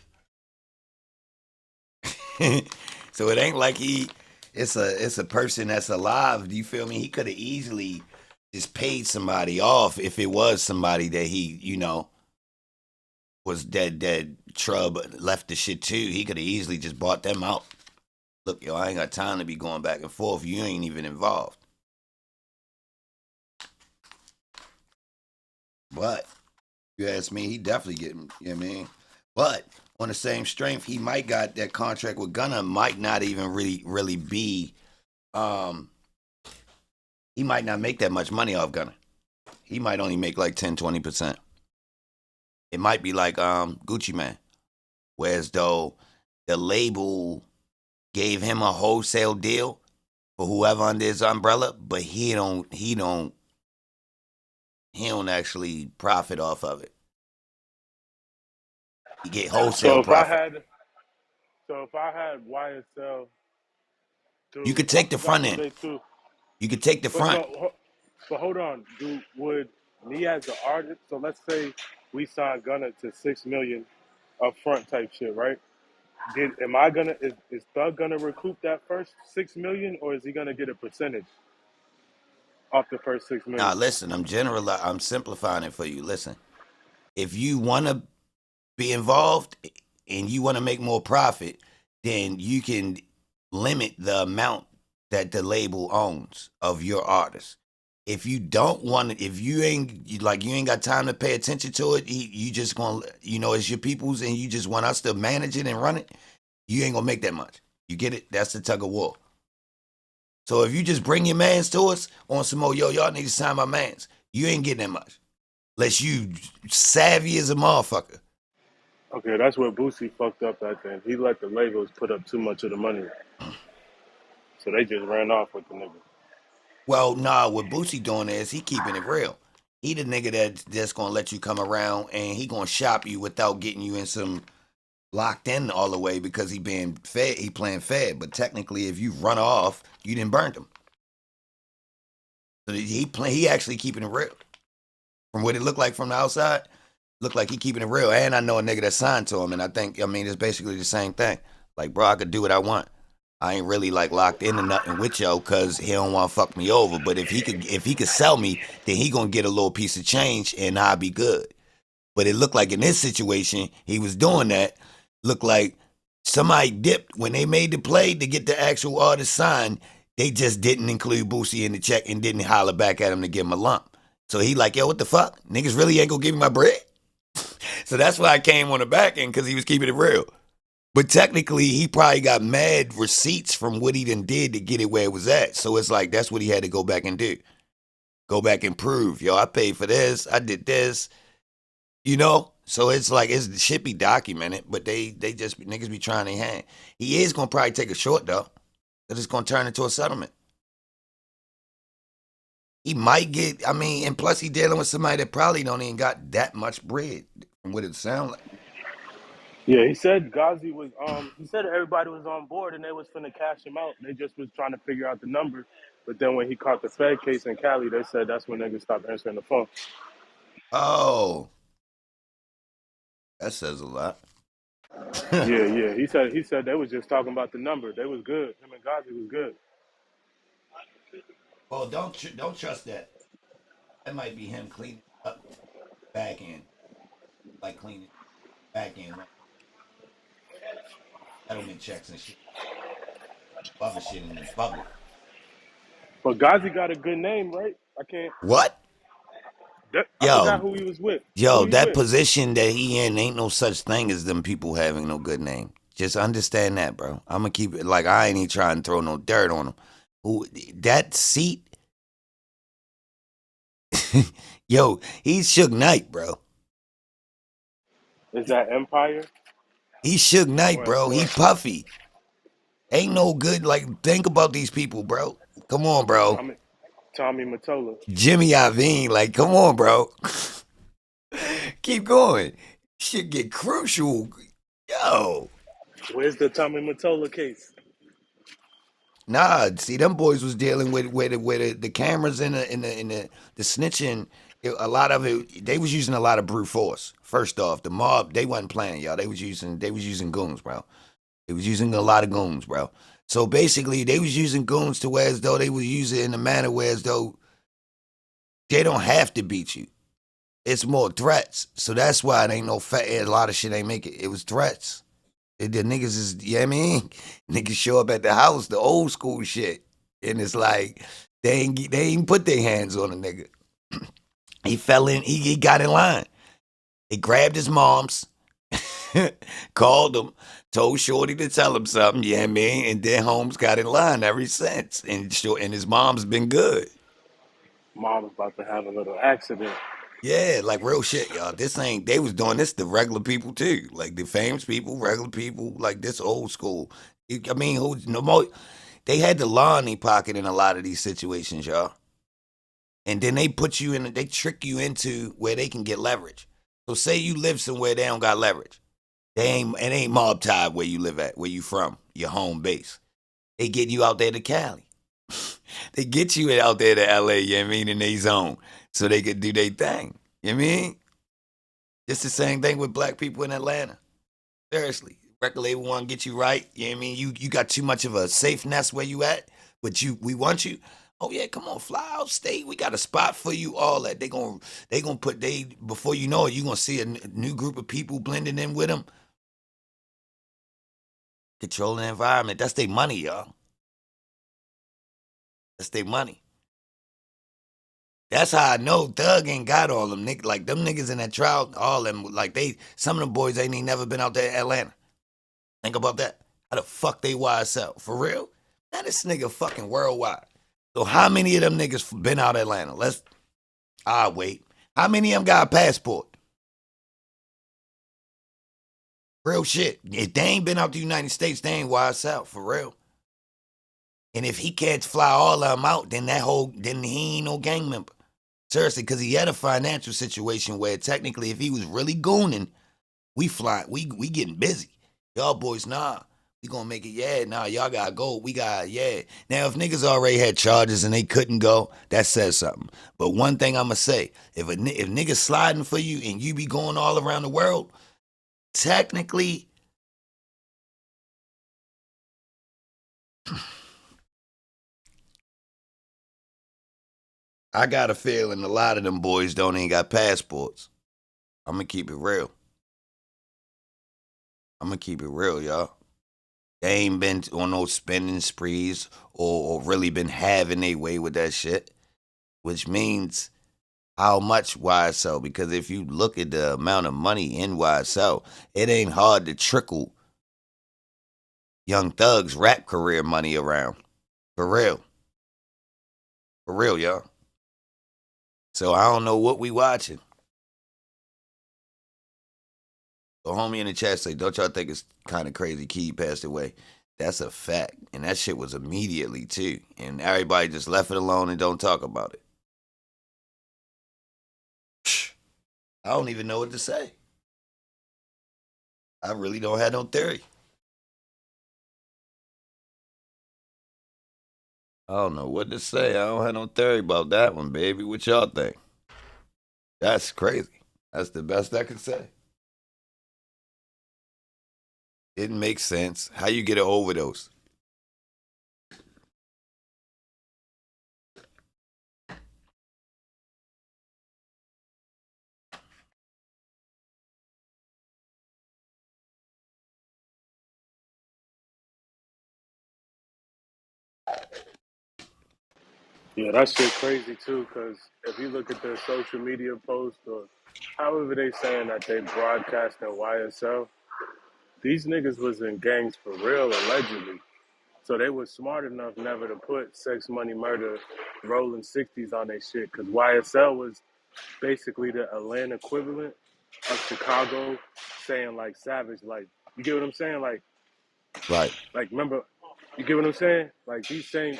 So it ain't like it's a person that's alive. Do you feel me? He could have easily just paid somebody off if it was somebody that he, was dead. Trub left the shit too. He could have easily just bought them out. Look, yo, I ain't got time to be going back and forth. You ain't even involved. But you ask me, he definitely getting, you know what I mean? But on the same strength, he might got that contract with Gunna, might not even really be, he might not make that much money off Gunna. He might only make like 10-20%. It might be like Gucci Man, whereas though the label gave him a wholesale deal for whoever under his umbrella, but he don't actually profit off of it. He get wholesale So if I profit. had, so if I had YSL You do, could I take the forgot front who end. they threw, You could take the but front. but hold on, would me as an artist? So let's say we sign Gunna to 6 million up front type shit, right? Am I gonna is Thug gonna recoup that first 6 million, or is he gonna get a percentage off the first 6 million? Now listen, I'm simplifying it for you. Listen, if you want to be involved and you want to make more profit, then you can limit the amount that the label owns of your artist. If you don't want it, if you ain't like you ain't got time to pay attention to it, you just gonna it's your people's and you just want us to manage it and run it, you ain't gonna make that much. You get it? That's the tug of war. So if you just bring your mans to us on some more, y'all need to sign my mans. You ain't getting that much. Unless you savvy as a motherfucker. Okay, that's where Boosie fucked up at then. He let the labels put up too much of the money, so they just ran off with the nigga. Well, nah, what Boosie doing is he keeping it real. He the nigga that's gonna let you come around and he gonna shop you without getting you in some locked in all the way because he being fed, he playing fed. But technically, if you run off, you didn't burn him. So he actually keeping it real. From what it looked like from the outside, looked like he keeping it real. And I know a nigga that signed to him, and I mean, it's basically the same thing. Like, bro, I could do what I want. I ain't really like locked into nothing with yo because he don't want to fuck me over. But if he could sell me, then he gonna get a little piece of change and I'll be good. But it looked like in this situation, he was doing that. Looked like somebody dipped when they made the play to get the actual artist signed. They just didn't include Boosie in the check and didn't holler back at him to give him a lump. So he like, yo, what the fuck? Niggas really ain't gonna give me my bread? So that's why I came on the back end because he was keeping it real. But technically, he probably got mad receipts from what he done did to get it where it was at. So it's like that's what he had to go back and do. Go back and prove, yo, I paid for this, I did this, So it's like it should be documented, but they just niggas be trying their hand. He is gonna probably take a short though. That it's gonna turn into a settlement. He might get, I mean, and plus he dealing with somebody that probably don't even got that much bread from what it sound like. Yeah, he said Ghazi was he said everybody was on board and they was finna cash him out. They just was trying to figure out the number. But then when he caught the Fed case in Cali, they said that's when niggas stopped answering the phone. Oh, that says a lot. Yeah, yeah. He said they was just talking about the number. They was good. Him and Ghazi was good. Well, don't trust that. That might be him cleaning up back end, like cleaning back end, run settlement checks and shit, other shit in the public. But Ghazi got a good name, right? What? I forgot Yo, who he was with. Who yo, he that with? position that he in ain't no such thing as them people having no good name. Just understand that, bro. I'm gonna keep it like I ain't even trying to throw no dirt on him. Who that seat? Yo, he's Suge Knight, bro. Is that Empire? He's Suge Knight, Or bro. He puffy. Ain't no good. Like, think about these people, bro. Come on, bro. Tommy Mottola. Jimmy Iovine, like, come on, bro. Keep going. Shit get crucial. Yo. Where's the Tommy Mottola case? Nah, see, them boys was dealing with the cameras in the snitching. A lot of it, they was using a lot of brute force. First off, the mob, they wasn't playing, y'all. They was using goons, bro. They was using a lot of goons, bro. So basically, they was using goons to where as though they was using it in a manner where as though they don't have to beat you. It's more threats. So that's why it ain't no a lot of shit ain't make it. It was threats. The niggas is, you know what I mean? Niggas show up at the house, the old school shit. And it's like, they ain't put their hands on a nigga. He fell in, he got in line. He grabbed his mom's, called him, told Shorty to tell him something, you know what I mean? And then Holmes got in line ever since. And his mom's been good. Mom's about to have a little accident. Yeah, like real shit, y'all. This ain't, they was doing this to regular people too. Like the famous people, regular people, like this old school. I mean, who's no more, they had the law in their pocket in a lot of these situations, y'all. And then they put you in, they trick you into where they can get leverage. So say you live somewhere they don't got leverage. It ain't mob tied where you live at, where you from, your home base. They get you out there to Cali. They get you out there to LA, you know what I mean, in their zone. So they could do their thing. You know what I mean? It's the same thing with black people in Atlanta. Seriously. Record label want to get you right. You know what I mean? You got too much of a safe nest where you at, but we want you. Oh yeah, come on, fly out state. We got a spot for you. All that they gonna put before you know it, you gonna see a new group of people blending in with them, controlling the environment. That's their money, y'all. That's their money. That's how I know Thug ain't got all them niggas. Like them niggas in that trial, all them like some of them boys ain't even never been out there in Atlanta. Think about that. How the fuck they YSL? For real? Now this nigga fucking worldwide. So how many of them niggas been out Atlanta? Wait. How many of them got a passport? Real shit. If they ain't been out the United States, they ain't YSL. For real. And if he can't fly all of them out, then he ain't no gang member. Seriously, because he had a financial situation where technically if he was really gooning, we getting busy. Y'all boys, nah. We gonna make it, yeah, nah, y'all gotta go. Yeah. Now, if niggas already had charges and they couldn't go, that says something. But one thing I'ma say, if niggas sliding for you and you be going all around the world, technically, I got a feeling a lot of them boys don't ain't got passports. I'ma keep it real. Y'all. They ain't been on no spending sprees or really been having their way with that shit, which means how much YSL, because if you look at the amount of money in YSL, it ain't hard to trickle Young Thug's rap career money around. For real. For real, y'all. So I don't know what we watching. The homie in the chat say, don't y'all think it's kind of crazy Key passed away? That's a fact. And that shit was immediately, too. And everybody just left it alone and don't talk about it. I don't even know what to say. I really don't have no theory. I don't know what to say. I don't have no theory about that one, baby. What y'all think? That's crazy. That's the best I can say. It makes sense. How you get an overdose? Yeah, that shit crazy too. Because if you look at their social media posts or however they saying that they broadcast at YSL, these niggas was in gangs for real, allegedly. So they was smart enough never to put sex, money, murder, rolling 60s on their shit. Because YSL was basically the Atlanta equivalent of Chicago saying like Savage. Like, you get what I'm saying? Right. Remember, you get what I'm saying? Like, these saying,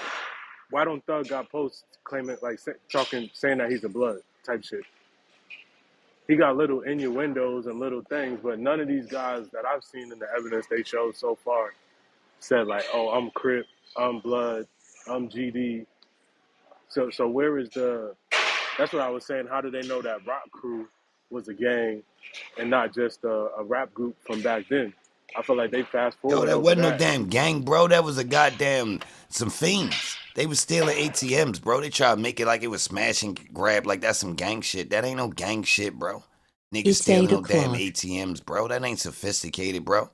why don't Thug got posts claiming, like, talking, saying that he's a blood type shit? He got little innuendos and little things, but none of these guys that I've seen in the evidence they showed so far said like, "Oh, I'm Crip, I'm Blood, I'm GD." So where is the? That's what I was saying. How do they know that Rock Crew was a gang and not just a rap group from back then? I feel like they fast Yo, forward that over wasn't no that. damn gang, bro. That was a goddamn some fiends. They was stealing ATMs, bro. They tried to make it like it was smash and grab, like that's some gang shit. That ain't no gang shit, bro. Niggas stealing no damn ATMs, bro. That ain't sophisticated, bro.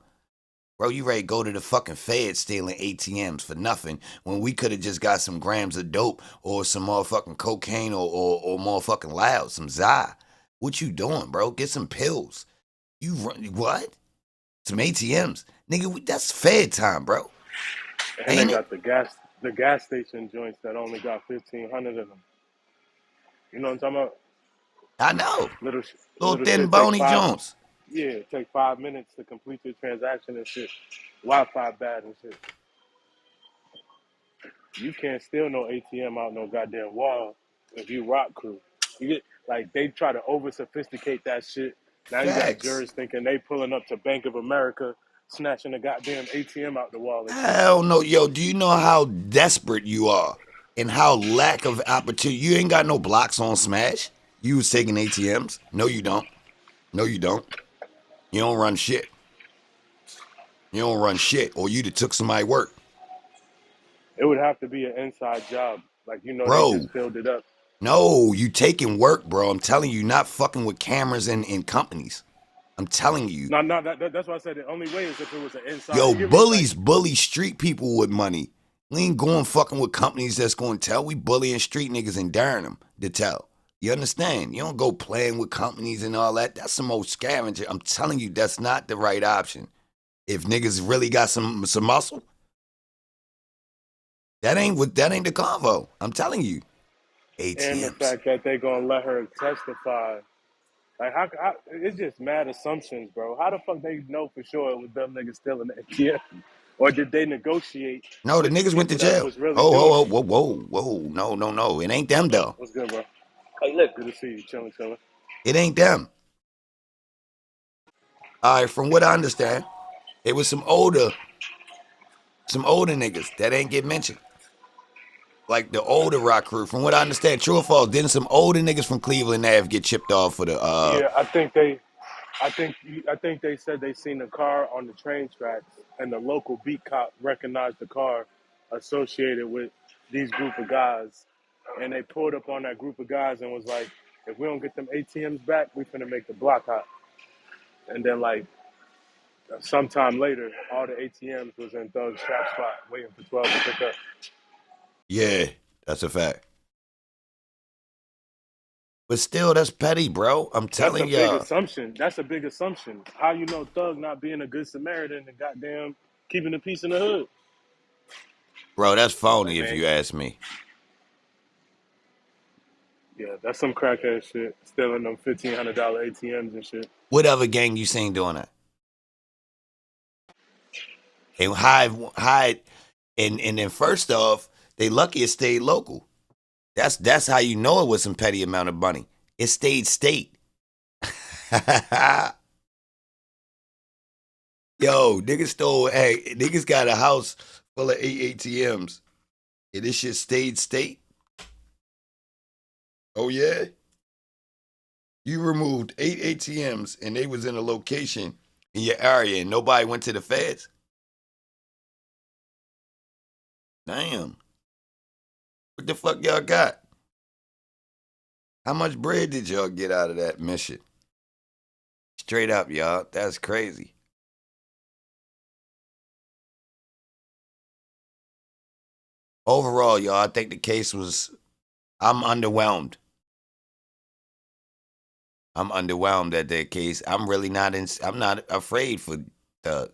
Bro, you ready to go to the fucking feds stealing ATMs for nothing when we could have just got some grams of dope or some motherfucking cocaine or motherfucking loud, some Zy. What you doing, bro? Get some pills. You run what? Some ATMs. Nigga, that's fed time, bro. And they Ain't it? got the gas station joints that only got 1,500 in them. You know what I'm talking about? I know. Little Little little thin shit take bony five. joints. Yeah, take 5 minutes to complete your transaction and shit. Wi-Fi bad and shit. You can't steal no ATM out no goddamn wall if you Rock Crew. You get like they try to over sophisticate that shit. Now you got Facts. jurors thinking they pulling up to Bank of America, snatching a goddamn ATM out the wall and shit. Hell no. Yo, do you know how desperate you are and how lack of opportunity? You ain't got no blocks on Smash. You was taking ATMs. No, you don't. No, you don't. You don't run shit. You don't run shit. Or you'd have took somebody work. It would have to be an inside job. Like, they Bro, just filled it up. no, you taking work, bro. I'm telling you, not fucking with cameras and companies. I'm telling you. No, no, that's why I said the only way is if it was an inside. Yo, You get me? Like, bullies bully street people with money. We ain't going fucking with companies that's going to tell. We bullying street niggas and daring them to tell. You understand? You don't go playing with companies and all that. That's some old scavenger. I'm telling you, that's not the right option. If niggas really got some muscle, that ain't the convo. I'm telling you. and the ATMs. fact that they gonna let her testify. Like, how it's just mad assumptions, bro. How the fuck they know for sure it was them niggas stealing the ATM? Or did they negotiate No, the with the niggas went to people that jail. was really Oh, doing oh, oh, it? whoa, whoa, whoa. No, no, no. It ain't them though. What's good, bro? Hey, look, good to see you. Chilling, chilling. It ain't them. All right, from what I understand, it was some older niggas that ain't get mentioned. Like the older rock crew. From what I understand, true or false, didn't some older niggas from Cleveland Ave get chipped off for the Yeah, I think they said they seen a car on the train tracks, and the local beat cop recognized the car associated with these group of guys, and they pulled up on that group of guys and was like, "If we don't get them ATMs back, we finna make the block hot." And then like sometime later, all the ATMs was in Thug's trap spot, waiting for 12 to pick up. Yeah, that's a fact. But still, that's petty, bro. I'm That's a telling big y'all. assumption. That's a big assumption. How you know Thug not being a good Samaritan and goddamn keeping the peace in the hood? Bro, that's Like, phony if man, you ask me. yeah, that's some crackhead shit. Stealing them $1,500 ATMs and shit. What other gang you seen doing that? and hide, and then first off, they lucky it stayed local. That's how you know it was some petty amount of money. It stayed state. Yo, niggas stole. Hey, niggas got a house full of 8 ATMs, and this shit stayed state. Oh yeah, you removed 8 ATMs, and they was in a location in your area, and nobody went to the feds. Damn, what the fuck y'all got? How much bread did y'all get out of that mission? Straight up, y'all. That's crazy. Overall, y'all, I think the case was. I'm underwhelmed. I'm underwhelmed at that case. I'm really not in. I'm not afraid for the.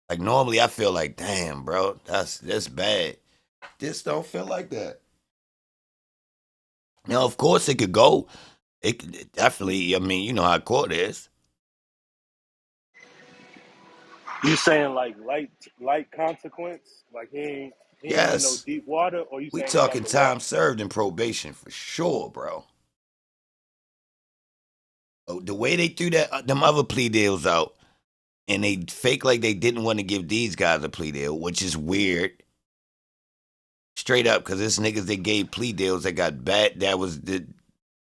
Like normally, I feel like, damn, bro, that's bad. This don't feel like that. Now, of course, it could go. It definitely. I mean, you know how court is. You saying like light consequence? Like he ain't in no Yes, deep water, or you we saying he out talking the water? time served and probation for sure, bro. Oh, the way they threw that them other plea deals out, and they fake like they didn't want to give these guys a plea deal, which is weird. Straight up, because this niggas they gave plea deals that got bad. That was the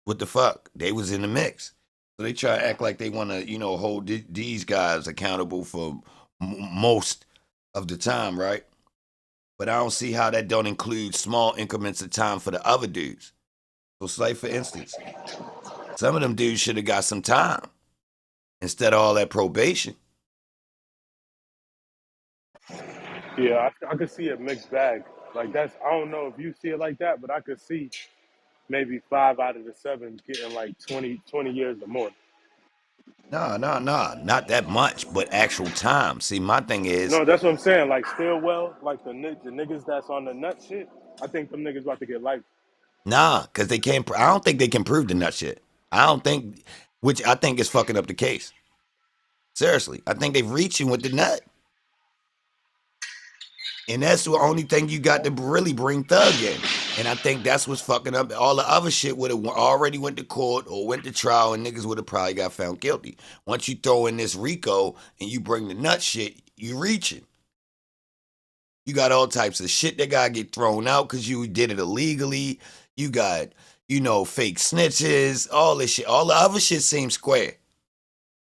what the fuck? They was in the mix. So they try to act like they want to, hold these guys accountable for most of the time, right? But I don't see how that don't include small increments of time for the other dudes. So, say for instance, some of them dudes should have got some time instead of all that probation. Yeah, I could see a mixed bag. Like that's I don't know if you see it like that, but I could see maybe 5 out of the 7 getting like 20 years or more. No, not that much, but actual time. See, my thing is, No, that's what I'm saying. Like Stillwell, like the niggas that's on the nut shit. I think them niggas about to get life. nah, because they can't. I don't think they can prove the nut shit. I don't think, which I think is fucking up the case. Seriously, I think they're reaching with the nut. And that's the only thing you got to really bring Thug in. And I think that's what's fucking up. All the other shit would have already went to court or went to trial, and niggas would have probably got found guilty. Once you throw in this RICO and you bring the nut shit, you reaching. You got all types of shit that gotta get thrown out because you did it illegally. You got, fake snitches, all this shit. All the other shit seems square.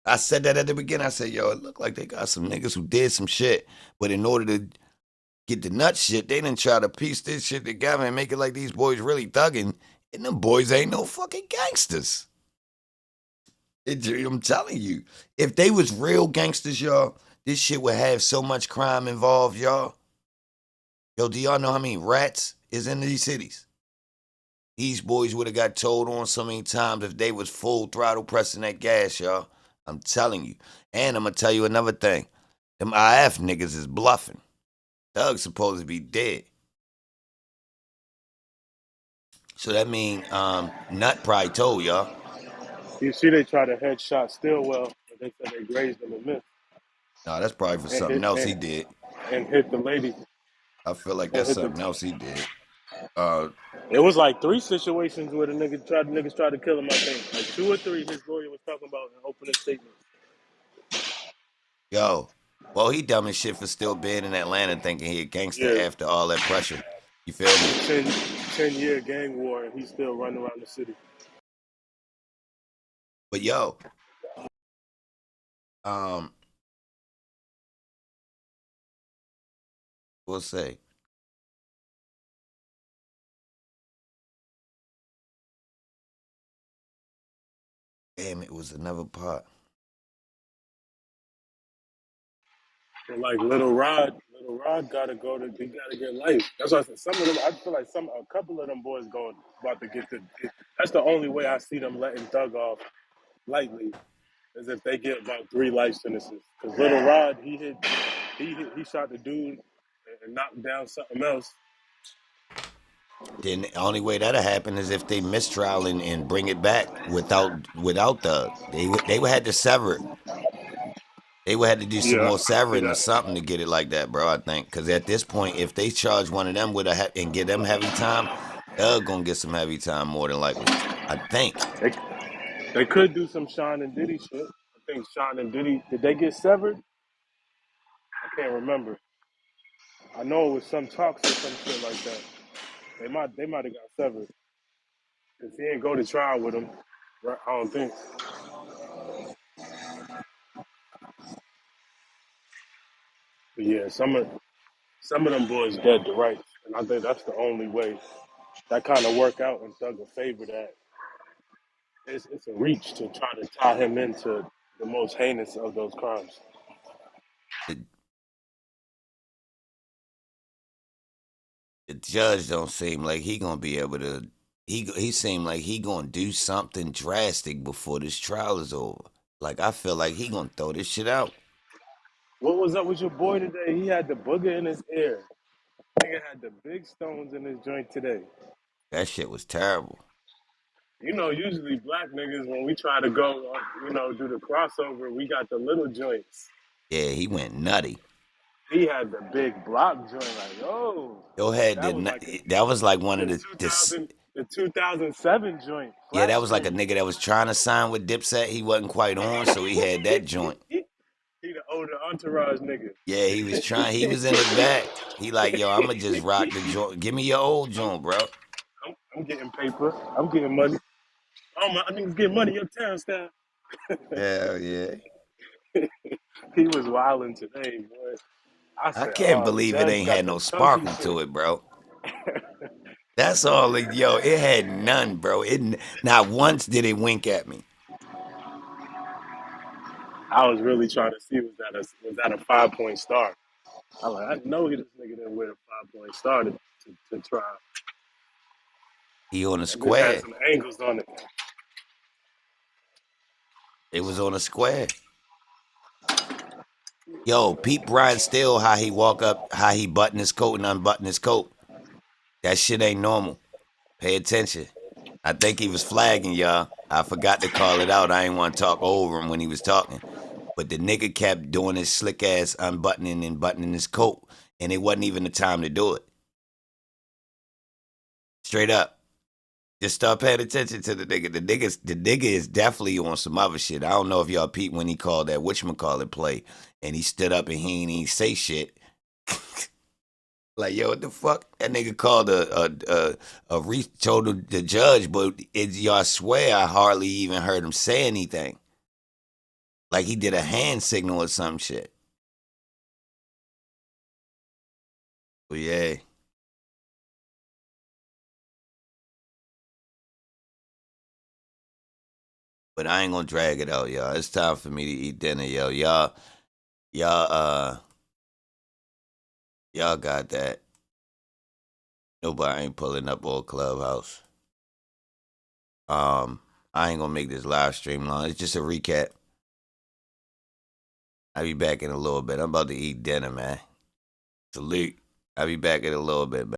I said that at the beginning. I said, yo, it looked like they got some niggas who did some shit. But in order to get the nut shit, they didn't try to piece this shit together and make it like these boys really thugging. And them boys ain't no fucking gangsters. I'm telling you, if they was real gangsters, y'all, this shit would have so much crime involved, y'all. Yo, do y'all know how many rats is in these cities? These boys would have got told on so many times if they was full throttle pressing that gas, y'all. I'm telling you. And I'm going to tell you another thing. Them IF niggas is bluffing. Thug's supposed to be dead. So that mean Nut probably told y'all. You see, they try to headshot Stillwell, but they said they grazed him and missed, No, that's probably for and something else he did. hit the lady, I feel like and that's hit something the. else he did. Uh, It was like 3 situations where the niggas tried to kill him. I think like 2 or 3. His lawyer was talking about in opening statement. yo, well, he dumb as shit for still being in Atlanta thinking he a gangster Yeah, after all that pressure. You feel me? 10 year gang war, and he's still running around the city. But yo, um, we'll say, damn, it was another part. And like Little Rod gotta go to. He gotta get life. That's why I said some of them. I feel like a couple of them boys going about to get the. That's the only way I see them letting Thug off lightly, is if they get about 3 life sentences. Because Little Rod, he shot the dude and knocked down something else. Then the only way that'll happen is if they mistrial and bring it back without Thug. They would had to sever it. They would have to do some Yeah, more I can see severing or that. something to get it like that, bro. I think because at this point, if they charge one of them with and get them heavy time, they're gonna get some heavy time more than likely. I think. They, they could do some Sean and Diddy shit. I think Sean and Diddy, did they get severed? I can't remember. I know it was some talks or some shit like that. They might have got severed because he didn't go to trial with him. Right? I don't think. But yeah, some of them boys dead to rights, and I think that's the only way that kind of work out and Thug will favor that. It's a reach to try to tie him into the most heinous of those crimes. The, the judge don't seem like he gonna be able to. He seemed like he gonna do something drastic before this trial is over. Like I feel like he gonna throw this shit out. What was up with your boy today? He had the booger in his ear. Nigga had the big stones in his joint today. That shit was terrible. You know, usually black niggas when we try to go, do the crossover, we got the little joints. Yeah, he went nutty. He had the big block joint, like, oh, Yo had that did was not. like That was like one of the this. 2007 joint, Yeah, flat that was like a screen. nigga that was trying to sign with Dipset. He wasn't quite on, so he had that joint. He the older entourage nigga. Yeah, he was trying. He was in the back. He like, yo, I'ma just rock the joint. Give me your old joint, bro. I'm getting paper. I'm getting money. Oh my, I niggas getting money uptown style. Hell yeah. He was wilding today, boy. I I said, can't oh, the believe it judge ain't got had the no chunky sparkle shit. to it, bro. That's all it, yo, it had none, bro. It not once did it wink at me. I was really trying to see was that a 5 point star. I like I know this nigga didn't win a 5 point star to try. He on a And this had square. some angles on it. It was on a square. Yo, Pete Brian still how he walk up, how he button his coat and unbutton his coat. That shit ain't normal. Pay attention. I think he was flagging y'all. I forgot to call it out. I ain't want to talk over him when he was talking. But the nigga kept doing his slick ass unbuttoning and buttoning his coat, and it wasn't even the time to do it. Straight up. Just start paying attention to the nigga. The nigga is definitely on some other shit. I don't know if y'all peep when he called that whatchamacallit play, and he stood up and he ain't even say shit. Like, yo, what the fuck? That nigga called told the judge, but y'all swear I hardly even heard him say anything. Like he did a hand signal or some shit. But yeah. But I ain't gonna drag it out, y'all. It's time for me to eat dinner, yo. Y'all, y'all got that. Nobody ain't pulling up on Clubhouse. I ain't gonna make this live stream long. It's just a recap. I'll be back in a little bit. I'm about to eat dinner, man. Salute. I'll be back in a little bit, man.